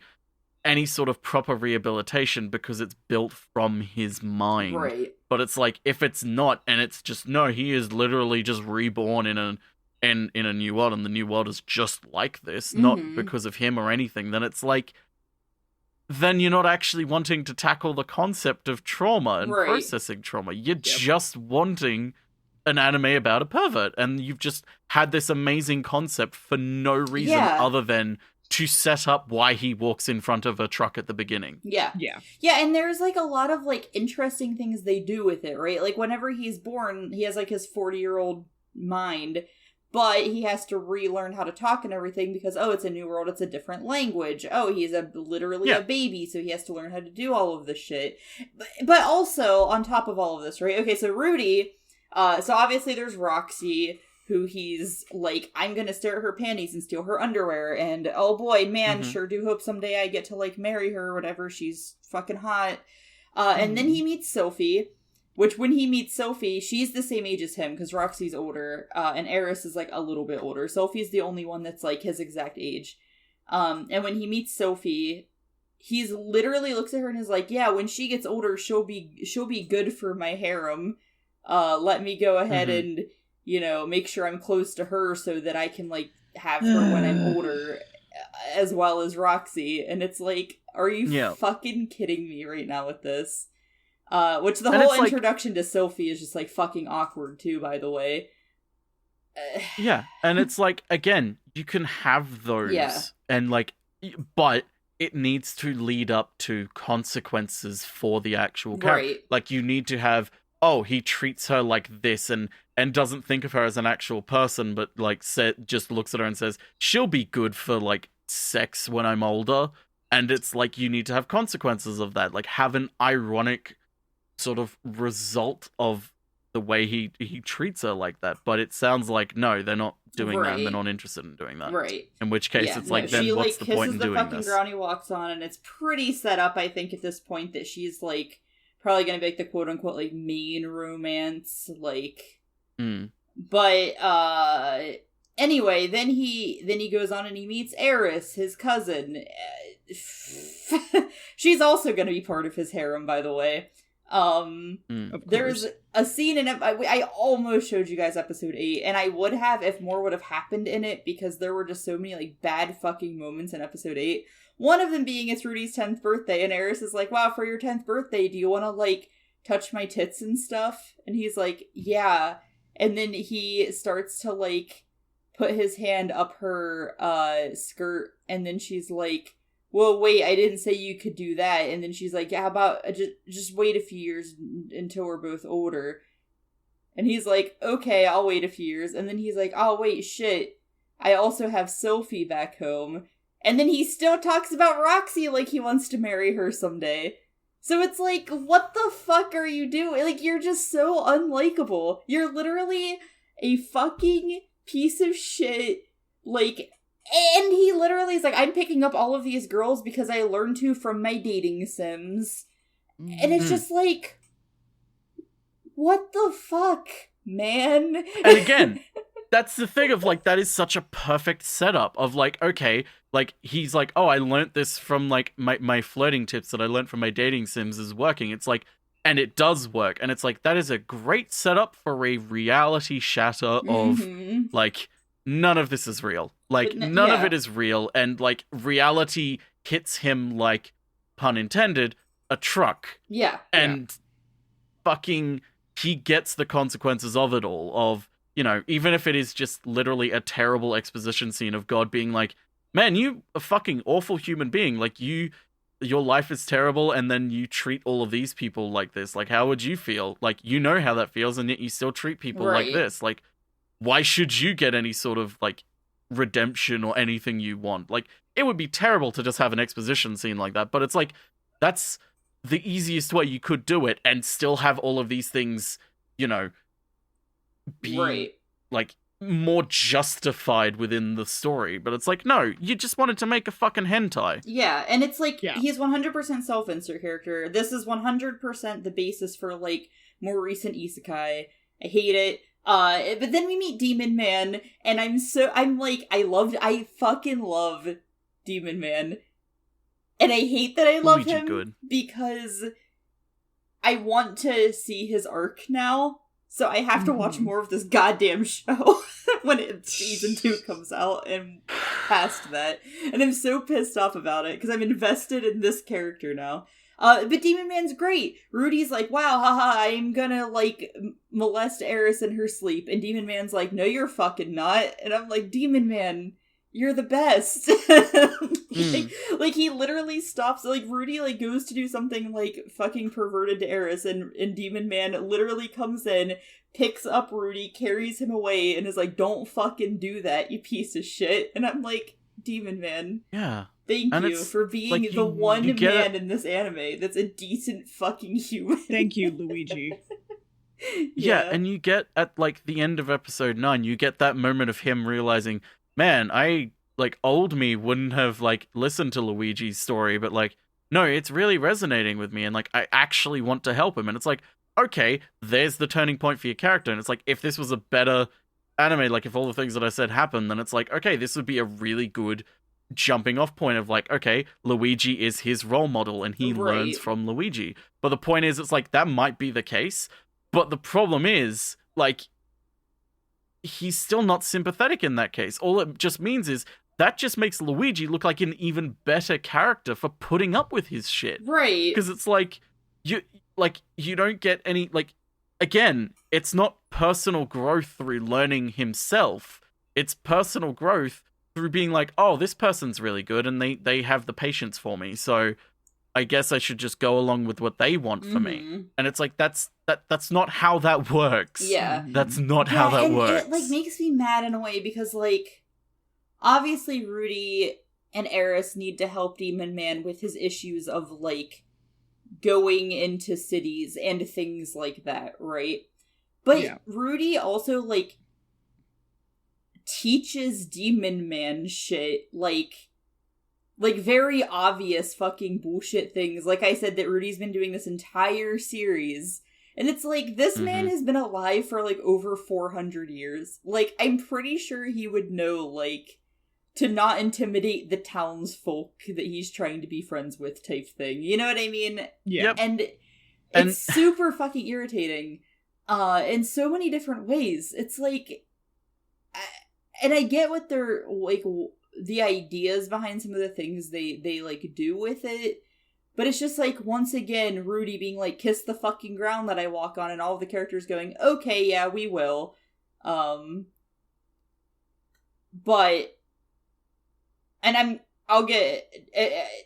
any sort of proper rehabilitation because it's built from his mind. Right. But it's like, if it's not, and it's just, no, he is literally just reborn in a new world, and the new world is just like this, not because of him or anything, then it's like, then you're not actually wanting to tackle the concept of trauma and processing trauma. You're just wanting an anime about a pervert, and you've just had this amazing concept for no reason other than to set up why he walks in front of a truck at the beginning. Yeah, and there's, like, a lot of, like, interesting things they do with it, right? Like, whenever he's born, he has, like, his 40-year-old mind, but he has to relearn how to talk and everything because, oh, it's a new world, it's a different language. Oh, he's literally a baby, so he has to learn how to do all of this shit. But also, on top of all of this, right? Okay, so Rudy... so obviously there's Roxy, who he's like, I'm gonna stare at her panties and steal her underwear, and oh boy, man, sure do hope someday I get to, like, marry her or whatever, she's fucking hot. And then he meets Sophie, which when he meets Sophie, she's the same age as him, because Roxy's older, and Eris is, like, a little bit older. Sophie's the only one that's, like, his exact age. And when he meets Sophie, he's literally looks at her and is like, yeah, when she gets older, she'll be good for my harem. Let me go ahead and, you know, make sure I'm close to her so that I can, like, have her when I'm older, as well as Roxy. And it's like, are you fucking kidding me right now with this? Which the whole introduction to Sophie is just, like, fucking awkward too, by the way. Yeah, and it's like, again, you can have those, and, like, but it needs to lead up to consequences for the actual character. Right. Like, you need to have, oh, he treats her like this and doesn't think of her as an actual person, but, like, just looks at her and says, she'll be good for, like, sex when I'm older. And it's like, you need to have consequences of that. Like, have an ironic sort of result of the way he treats her like that. But it sounds like, no, they're not doing that, and they're not interested in doing that. Right. In which case, it's like, then what's the point in doing this? She, like, kisses the fucking ground he walks on, and it's pretty set up, I think, at this point, that she's, like, probably gonna be, like, the quote-unquote, like, main romance, like... But, anyway, then he goes on and he meets Eris, his cousin. She's also gonna be part of his harem, by the way. There's a scene in it, I almost showed you guys episode 8, and I would have if more would have happened in it, because there were just so many, like, bad fucking moments in episode 8. One of them being it's Rudy's 10th birthday, and Eris is like, wow, for your 10th birthday, do you want to, like, touch my tits and stuff? And he's like, yeah. And then he starts to, like, put his hand up her skirt, and then she's like, well, wait, I didn't say you could do that. And then she's like, yeah, how about just wait a few years until we're both older. And he's like, okay, I'll wait a few years. And then he's like, oh, wait, shit, I also have Sophie back home. And then he still talks about Roxy like he wants to marry her someday. So it's like, what the fuck are you doing? Like, you're just so unlikable. You're literally a fucking piece of shit. Like, and he literally is like, I'm picking up all of these girls because I learned to from my dating sims. And it's just like, what the fuck, man? And again, that's the thing of, like, that is such a perfect setup of, like, okay, like, he's like, oh, I learned this from, like, my flirting tips that I learned from my dating sims is working. It's like, and it does work. And it's like, that is a great setup for a reality shatter of, like, none of this is real. Like, none of it is real. And, like, reality hits him like, pun intended, a truck. Yeah. And fucking, he gets the consequences of it all. Of, you know, even if it is just literally a terrible exposition scene of God being like, man, you a fucking awful human being. Like, your life is terrible, and then you treat all of these people like this. Like, how would you feel? Like, you know how that feels, and yet you still treat people like this. Like, why should you get any sort of, like, redemption or anything you want? Like, it would be terrible to just have an exposition scene like that, but it's like, that's the easiest way you could do it and still have all of these things, you know, be, like, more justified within the story. But it's like, no, you just wanted to make a fucking hentai. Yeah, and it's like, he's 100% self-insert character. This is 100% the basis for, like, more recent isekai. I hate it. But then we meet Demon Man, and I fucking love Demon Man. And I hate that I love him because I want to see his arc now. So I have to watch more of this goddamn show when season 2 comes out and past that. And I'm so pissed off about it because I'm invested in this character now. But Demon Man's great. Rudy's like, wow, haha, I'm gonna, like, molest Eris in her sleep. And Demon Man's like, no, you're fucking not. And I'm like, Demon Man, you're the best. like, he literally stops, like, Rudy, like, goes to do something, like, fucking perverted to Eris, and Demon Man literally comes in, picks up Rudy, carries him away, and is like, don't fucking do that, you piece of shit. And I'm like, Demon Man. Yeah. Thank you for being like, the one man in this anime that's a decent fucking human. Thank you, Luigi. Yeah, and you get, at, like, the end of episode 9, you get that moment of him realizing, man, old me wouldn't have, like, listened to Luigi's story, but, like, no, it's really resonating with me, and, like, I actually want to help him. And it's like, okay, there's the turning point for your character. And it's like, if this was a better anime, like, if all the things that I said happened, then it's like, okay, this would be a really good jumping off point of, like, okay, Luigi is his role model, and he learns from Luigi. But the point is, it's like, that might be the case, but the problem is, like, he's still not sympathetic in that case. All it just means is that just makes Luigi look like an even better character for putting up with his shit. Right. Because it's like, you don't get any, like, again, it's not personal growth through learning himself. It's personal growth through being like, oh, this person's really good and they have the patience for me, so I guess I should just go along with what they want for me. And it's like, that's not how that works. Yeah. That's not how that works. It, like, makes me mad in a way because, like, obviously Rudy and Eris need to help Demon Man with his issues of, like, going into cities and things like that, right? But Rudy also, like, teaches Demon Man shit, like very obvious fucking bullshit things. Like I said, that Rudy's been doing this entire series. And it's like, this man has been alive for, like, over 400 years. Like, I'm pretty sure he would know, like, to not intimidate the townsfolk that he's trying to be friends with type thing. You know what I mean? Yeah. And it's super fucking irritating in so many different ways. It's like, and I get what they're, like, the ideas behind some of the things they like, do with it. But it's just like, once again, Rudy being like, kiss the fucking ground that I walk on, and all of the characters going, okay, yeah, we will. but, and I'll get,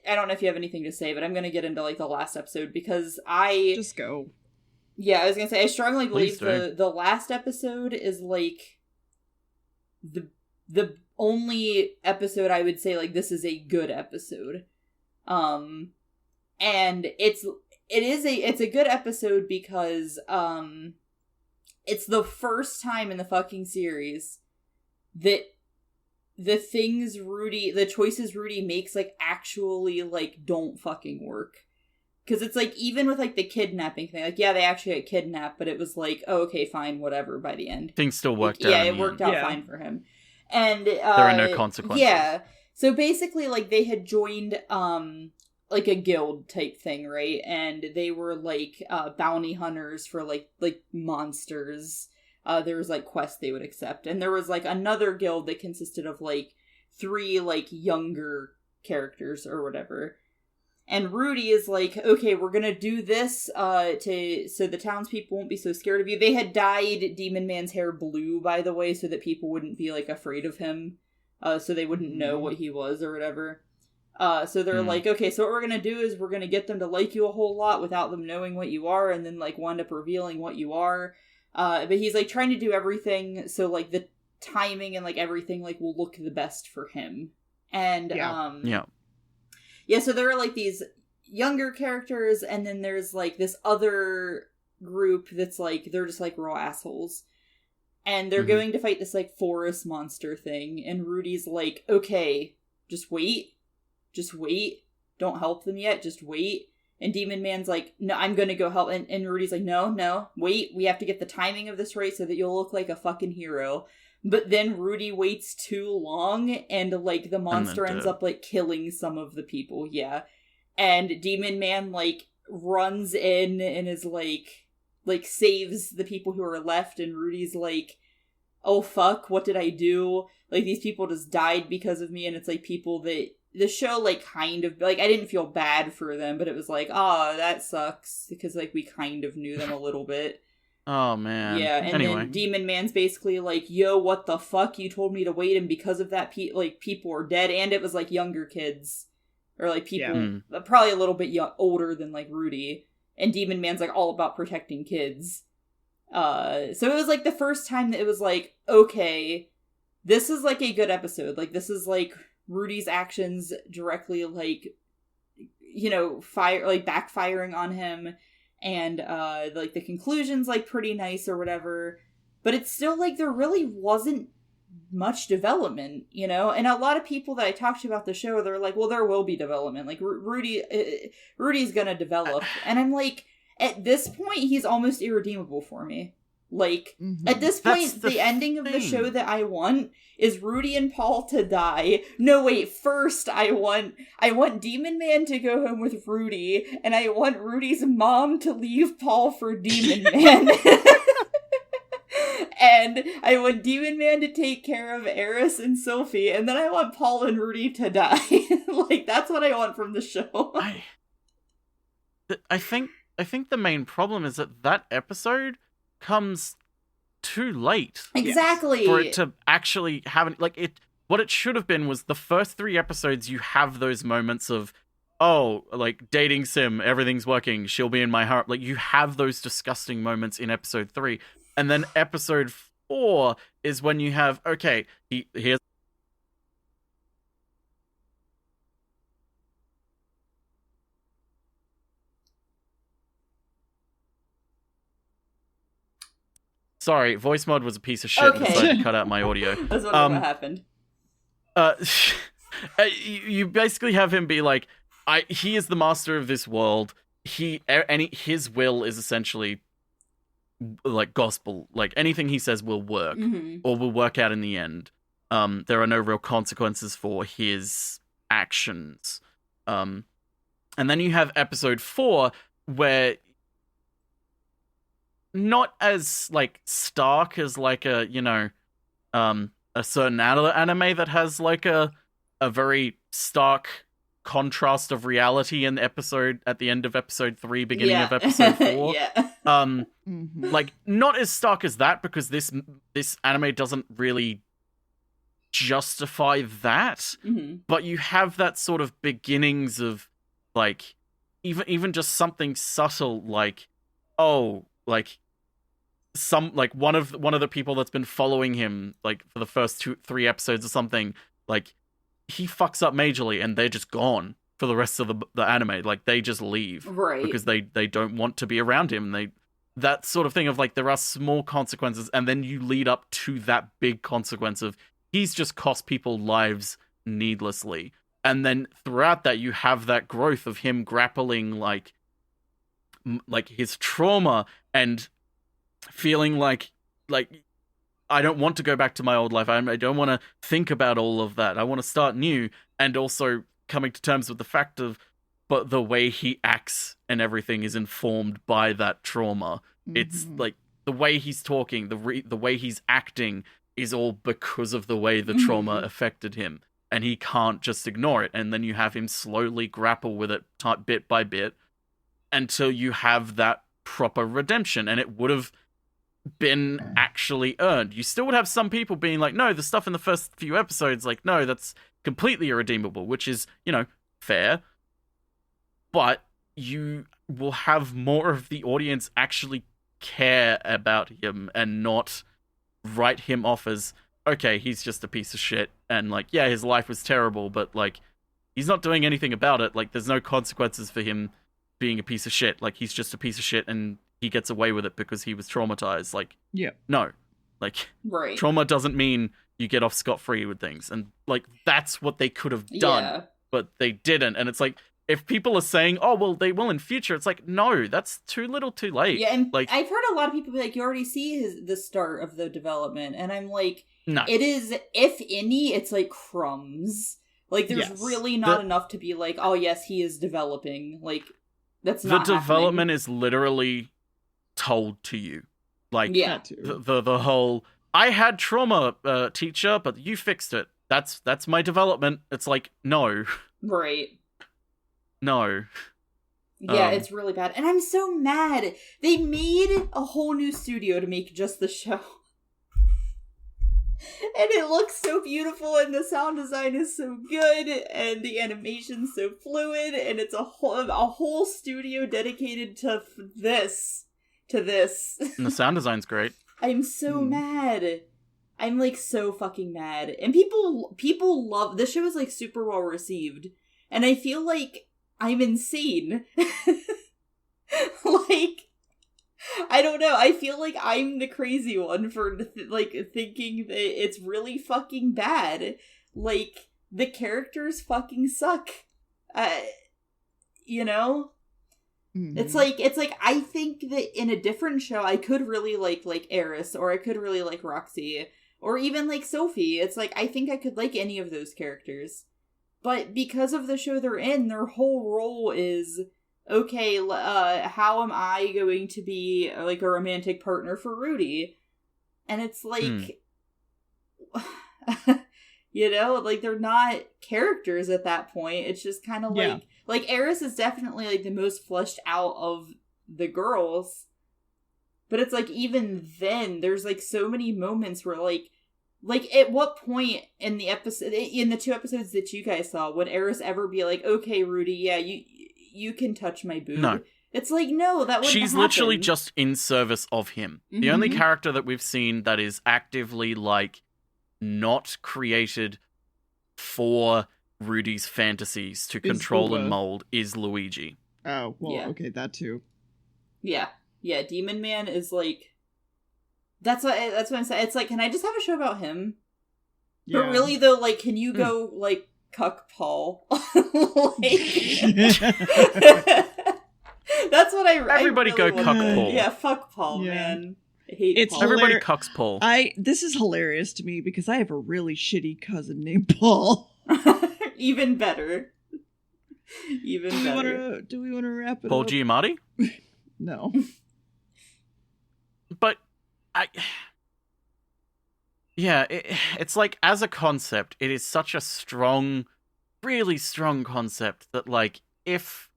I don't know if you have anything to say, but I'm going to get into, like, the last episode, because Just go. Yeah, I was going to say, I strongly believe Please the last episode is, like, the only episode I would say, like, this is a good episode. And it's a good episode because, it's the first time in the fucking series that the choices Rudy makes, like, actually, like, don't fucking work. Because it's, like, even with, like, the kidnapping thing, like, yeah, they actually got kidnapped, but it was like, oh, okay, fine, whatever, by the end. Things still worked out. Yeah, it worked out fine for him. And, there are no consequences. Yeah. So basically, like, they had joined, like, a guild type thing, right? And they were, like, bounty hunters for, like monsters. There was, like, quests they would accept. And there was, like, another guild that consisted of, like, 3, like, younger characters or whatever. And Rudy is like, okay, we're gonna do this, so the townspeople won't be so scared of you. They had dyed Demon Man's hair blue, by the way, so that people wouldn't be, like, afraid of him. So they wouldn't know what he was or whatever. So they're like, okay, so what we're gonna do is we're gonna get them to like you a whole lot without them knowing what you are, and then, like, wind up revealing what you are. But he's, like, trying to do everything so, like, the timing and, like, everything, like, will look the best for him. And, yeah, so there are, like, these younger characters, and then there's, like, this other group that's, like, they're just, like, real assholes. And they're going to fight this, like, forest monster thing, and Rudy's like, okay, just wait. Just wait. Don't help them yet, just wait. And Demon Man's like, no, I'm gonna go help. And Rudy's like, no, wait. We have to get the timing of this right so that you'll look like a fucking hero. But then Rudy waits too long, and, like, the monster ends up, like, killing some of the people, yeah. And Demon Man, like, runs in and is, like, saves the people who are left, and Rudy's like, oh, fuck, what did I do? Like, these people just died because of me, and it's, like, people that the show, like, kind of, like, I didn't feel bad for them, but it was like, oh, that sucks, because, like, we kind of knew them a little bit. Oh, man. Yeah, and then Demon Man's basically like, yo, what the fuck? You told me to wait, and because of that, people are dead, and it was, like, younger kids. Or, like, people probably a little bit older than, like, Rudy. And Demon Man's, like, all about protecting kids. So it was, like, the first time that it was like, okay, this is, like, a good episode. Like, this is, like, Rudy's actions directly, like, you know, backfiring on him. And, like, the conclusion's, like, pretty nice or whatever. But it's still, like, there really wasn't much development, you know? And a lot of people that I talked to about the show, they're like, well, there will be development. Like, Rudy's gonna develop. And I'm like, at this point, he's almost irredeemable for me. Like, at this point, the ending of the show that I want is Rudy and Paul to die. No, wait, first I want Demon Man to go home with Rudy, and I want Rudy's mom to leave Paul for Demon Man. And I want Demon Man to take care of Eris and Sophie, and then I want Paul and Rudy to die. Like, that's what I want from the show. I think the main problem is that episode comes too late. Exactly. For it to actually have what it should have been was the first 3 episodes you have those moments of, oh, like, dating sim, everything's working, she'll be in my heart. Like, you have those disgusting moments in episode 3. And then episode 4 is when you have, okay, here's sorry, voice mod was a piece of shit and decided to cut out my audio. That's what happened. You basically have him be like, he is the master of this world. His will is essentially like gospel. Like, anything he says will work, or will work out in the end. There are no real consequences for his actions. And then you have episode 4, where not as, like, stark as, like, a, you know, a certain anime that has, like, a very stark contrast of reality in at the end of episode 3, beginning of episode 4. Like, not as stark as that, because this anime doesn't really justify that, Mm-hmm. but you have that sort of beginnings of like even just something subtle like, oh, like some like one of the people that's been following him like for the first 2-3 episodes or something, like he fucks up majorly and they're just gone for the rest of the anime. Like they just leave, Right. because they don't want to be around him. That sort of thing of like there are small consequences, and then you lead up to that big consequence of he's just cost people lives needlessly. And then throughout that, you have that growth of him grappling like his trauma and feeling like I don't want to go back to my old life. I don't want to think about all of that. I want to start new. And also coming to terms with the fact of, but the way he acts and everything is informed by that trauma. Mm-hmm. It's like the way he's talking, the way he's acting is all because of the way the trauma affected him. And he can't just ignore it. And then you have him slowly grapple with it bit by bit until you have that proper redemption. And it would have been actually earned. You still would have some people being like, no, the stuff in the first few episodes, like, no, that's completely irredeemable, which is, fair. But you will have more of the audience actually care about him and not write him off as, okay, he's just a piece of shit, and like, yeah, his life was terrible, but like, he's not doing anything about it. Like, there's no consequences for him being a piece of shit. Like, he's just a piece of shit and he gets away with it because he was traumatized. Like, yeah, no, like, right. Trauma doesn't mean you get off scot-free with things. And like, that's what they could have done, but they didn't. And it's like, if people are saying, oh, well, they will in future, it's like, no, that's too little too late. Yeah, and like, I've heard a lot of people be like, you already see the start of the development. And I'm like, no. It is, if any, it's like crumbs. Like, there's really not enough to be like, oh, yes, he is developing. Like, that's not the development is literally told to you. Like, the whole, I had trauma, teacher, but you fixed it. That's my development. It's like, no. Right. No. Yeah, it's really bad. And I'm so mad. They made a whole new studio to make just the show. And it looks so beautiful, and the sound design is so good, and the animation's so fluid, and it's a whole studio dedicated to this. And the sound design's great. I'm so mad. I'm like so fucking mad. And people love this show is like super well received. And I feel like I'm insane. Like, I don't know. I feel like I'm the crazy one for thinking that it's really fucking bad. Like, the characters fucking suck. It's like I think that in a different show I could really like Eris, or I could really like Roxy, or even like Sophie. It's like I think I could like any of those characters. But because of the show they're in, their whole role is, okay, how am I going to be like a romantic partner for Rudy? And it's like, like they're not characters at that point. It's just kind of like Eris is definitely like the most fleshed out of the girls. But it's like, even then, there's like so many moments where like at what point in the episode, in the 2 episodes that you guys saw, would Eris ever be like, okay, Rudy, yeah, you can touch my boob? No. It's like, no, that wouldn't She's happen. literally just in service of him. Mm-hmm. The only character that we've seen that is actively like not created for Rudy's fantasies to control and mold is Luigi. Oh, well, okay, that too. Yeah. Yeah, Demon Man is like, that's what I'm saying. It's like, can I just have a show about him? Yeah. But really though, like, can you go like cuck Paul? That's what everybody really go cuck Paul. Yeah, fuck Paul, man. I hate Paul. Everybody cucks Paul. This is hilarious to me because I have a really shitty cousin named Paul. Even better. Even better. Do we want to wrap it Paul up? Giamatti? No. But it's like, as a concept, it is such a strong, really strong concept that, like, if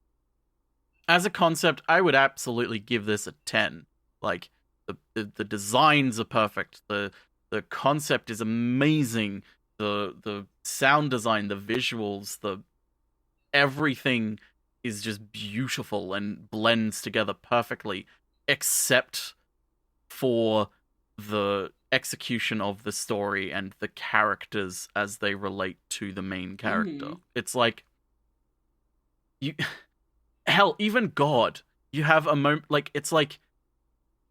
as a concept, I would absolutely give this a 10. Like, the designs are perfect. The concept is amazing. the sound design, the visuals, the everything is just beautiful and blends together perfectly, except for the execution of the story and the characters as they relate to the main character. It's like hell, even God, you have a moment, like, it's like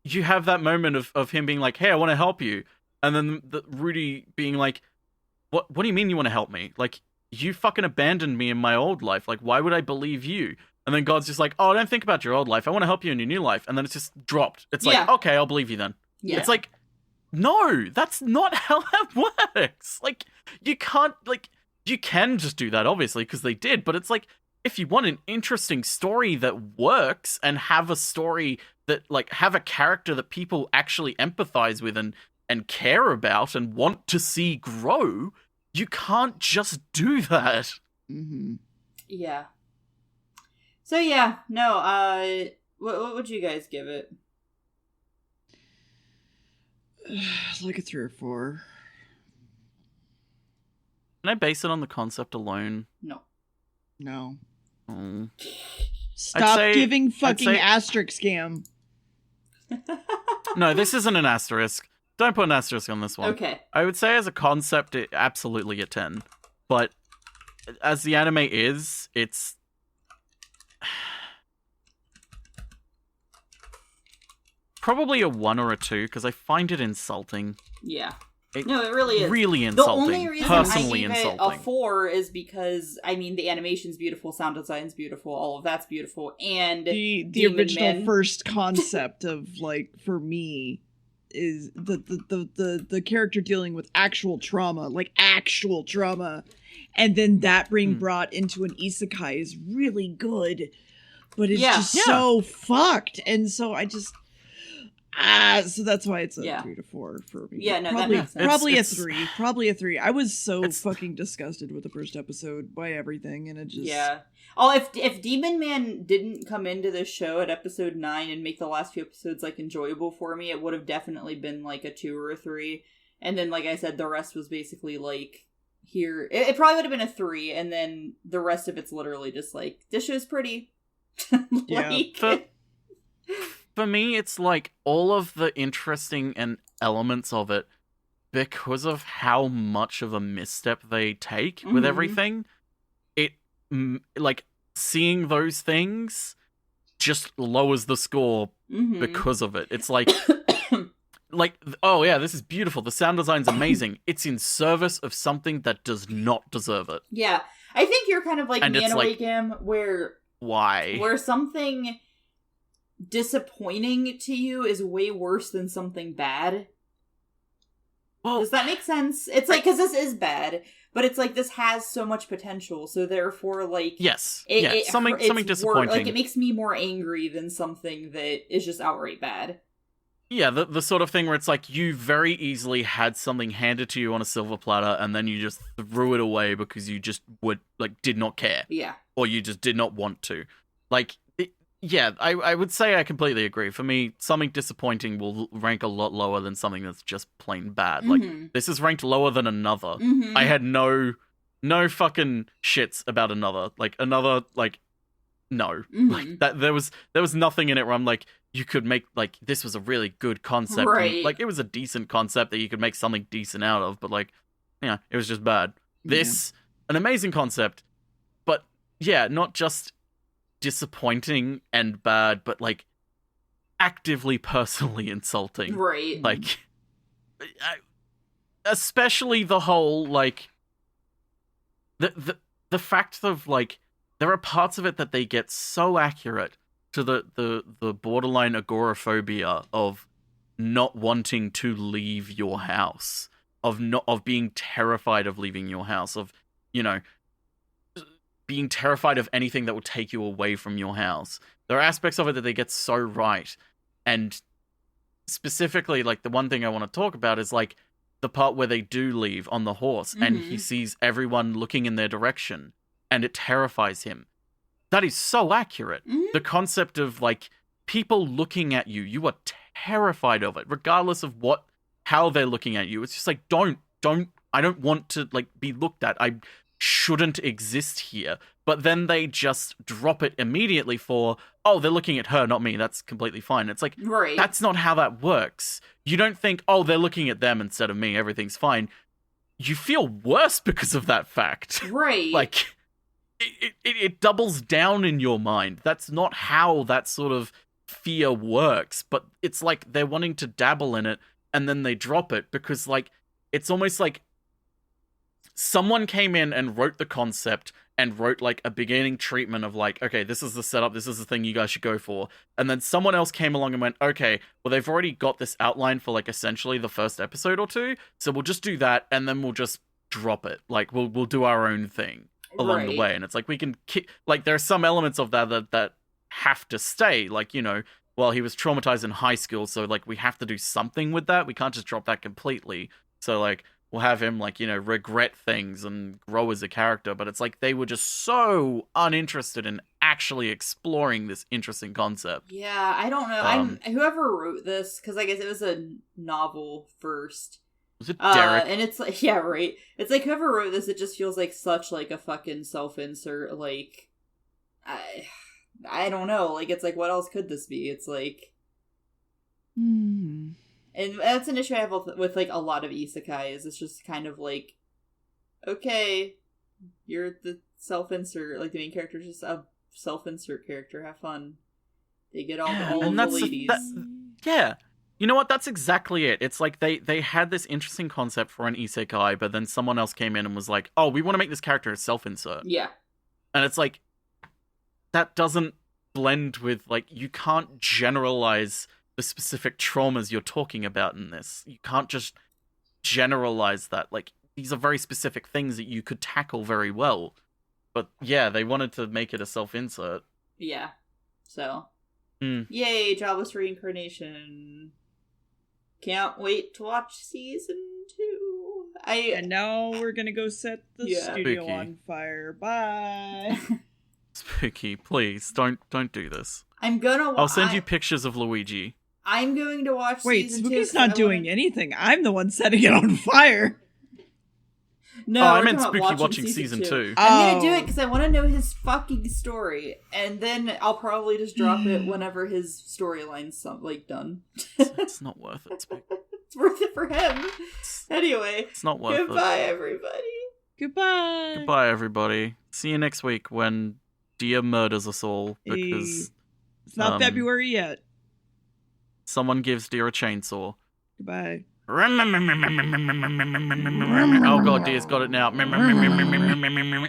you have that moment of him being like, hey, I want to help you, and then Rudy being like, what do you mean you want to help me? Like, you fucking abandoned me in my old life. Like, why would I believe you? And then God's just like, oh, don't think about your old life. I want to help you in your new life. And then it's just dropped. It's like, okay, I'll believe you then. Yeah. It's like, no, that's not how that works. Like, you can't, like, you can just do that, obviously, because they did. But it's like, if you want an interesting story that works and have a story that, like, have a character that people actually empathize with and care about and want to see grow, you can't just do that. Yeah. So yeah, no, what would you guys give it? Like a 3 or 4. Can I base it on the concept alone? No. Oh. Stop giving fucking asterisk scam. No, this isn't an asterisk. Don't put an asterisk on this one. Okay. I would say as a concept, it absolutely a 10. But as the anime is, it's... probably a 1 or a 2, because I find it insulting. Yeah. No, it really is. Really insulting. The only reason personally I give insulting. it a 4 is because, I mean, the animation's beautiful, sound design's beautiful, all of that's beautiful, and the original first concept of, like, for me, is the character dealing with actual trauma, and then that being brought into an isekai is really good, but it's just so fucked, and so I just so that's why it's a 3 to 4 for me. Yeah, no, probably, that makes sense. Probably a 3. I was so fucking disgusted with the first episode by everything, and it just if Demon Man didn't come into this show at episode 9 and make the last few episodes like enjoyable for me, it would have definitely been like a 2 or a 3. And then, like I said, the rest was basically like here. It probably would have been a 3, and then the rest of it's literally just like, this show's pretty. For me, it's like all of the interesting and elements of it, because of how much of a misstep they take with everything, it, like, seeing those things just lowers the score because of it. It's like, oh yeah, this is beautiful. The sound design's amazing. It's in service of something that does not deserve it. Yeah. I think you're kind of like me in a way, Gam, where... Why? Where something disappointing to you is way worse than something bad. Well, does that make sense? It's like, because this is bad, but it's like this has so much potential, so therefore, like, something disappointing. Like, it makes me more angry than something that is just outright bad. Yeah, the sort of thing where it's like you very easily had something handed to you on a silver platter, and then you just threw it away because you just did not care. Yeah. Or you just did not want to. Like, I would say I completely agree. For me, something disappointing will rank a lot lower than something that's just plain bad. Like, this is ranked lower than Another. I had no fucking shits about Another. Like, Another, like, no. Like, that there was nothing in it where I'm like, you could make, like, this was a really good concept. Right. And, like, it was a decent concept that you could make something decent out of, but, like, it was just bad. This, an amazing concept, but, not just disappointing and bad, but, like, actively personally insulting. Right. Like, especially the whole, like, the fact of, like, there are parts of it that they get so accurate to the borderline agoraphobia of not wanting to leave your house, of being terrified of leaving your house, of, being terrified of anything that will take you away from your house. There are aspects of it that they get so right. And specifically, like, the one thing I want to talk about is, like, the part where they do leave on the horse and he sees everyone looking in their direction and it terrifies him. That is so accurate. The concept of, like, people looking at you, you are terrified of it, regardless of how they're looking at you. It's just like, don't I don't want to like be looked at. I shouldn't exist here. But then they just drop it immediately for, oh, they're looking at her, not me. That's completely fine. It's like, Right. that's not how that works. You don't think, oh, they're looking at them instead of me. Everything's fine. You feel worse because of that fact. Right. Like, it doubles down in your mind. That's not how that sort of fear works. But it's like they're wanting to dabble in it and then they drop it because, like, it's almost like someone came in and wrote the concept and wrote, like, a beginning treatment of, like, okay, this is the setup, this is the thing you guys should go for. And then someone else came along and went, okay, well, they've already got this outline for, like, essentially the first episode or two, so we'll just do that, and then we'll just drop it. Like, we'll do our own thing along the way. And it's like, we can... like, there are some elements of that have to stay. Like, you know, well, he was traumatized in high school, so, like, we have to do something with that. We can't just drop that completely. So, like... we'll have him, like, you know, regret things and grow as a character, but it's like they were just so uninterested in actually exploring this interesting concept. Yeah, I don't know. Whoever wrote this, because I guess it was a novel first. Was it Derek? And it's like, yeah, right. It's like whoever wrote this, it just feels like such like a fucking self-insert. Like, I don't know. Like, it's like, what else could this be? It's like. And that's an issue I have with, like, a lot of isekai, is it's just kind of like, okay, you're the self-insert, like, the main character's just a self-insert character, have fun. They get all of the ladies. Yeah. You know what? That's exactly it. It's like they had this interesting concept for an isekai, but then someone else came in and was like, oh, we want to make this character a self-insert. Yeah. And it's like, that doesn't blend with, like, you can't generalize the specific traumas you're talking about in this. You can't just generalize that. Like, these are very specific things that you could tackle very well. But yeah, they wanted to make it a self-insert. Yeah. So. Yay, Jobless Reincarnation. Can't wait to watch season 2. And now we're gonna go set the studio Spooky. on fire. Bye. Spooky, please, don't do this. I'm gonna I'll send you pictures of Luigi. I'm going to watch season 2. Spooky's not doing anything. I'm the one setting it on fire. No, I meant Spooky watching season 2. I'm gonna do it because I want to know his fucking story, and then I'll probably just drop it whenever his storyline's like done. It's not worth it, Spooky. It's worth it for him. Anyway, it's not worth it. Goodbye, everybody. Goodbye. Goodbye, everybody. See you next week when Dia murders us all because it's not February yet. Someone gives Dia a chainsaw. Goodbye. Oh god, Dia's got it now.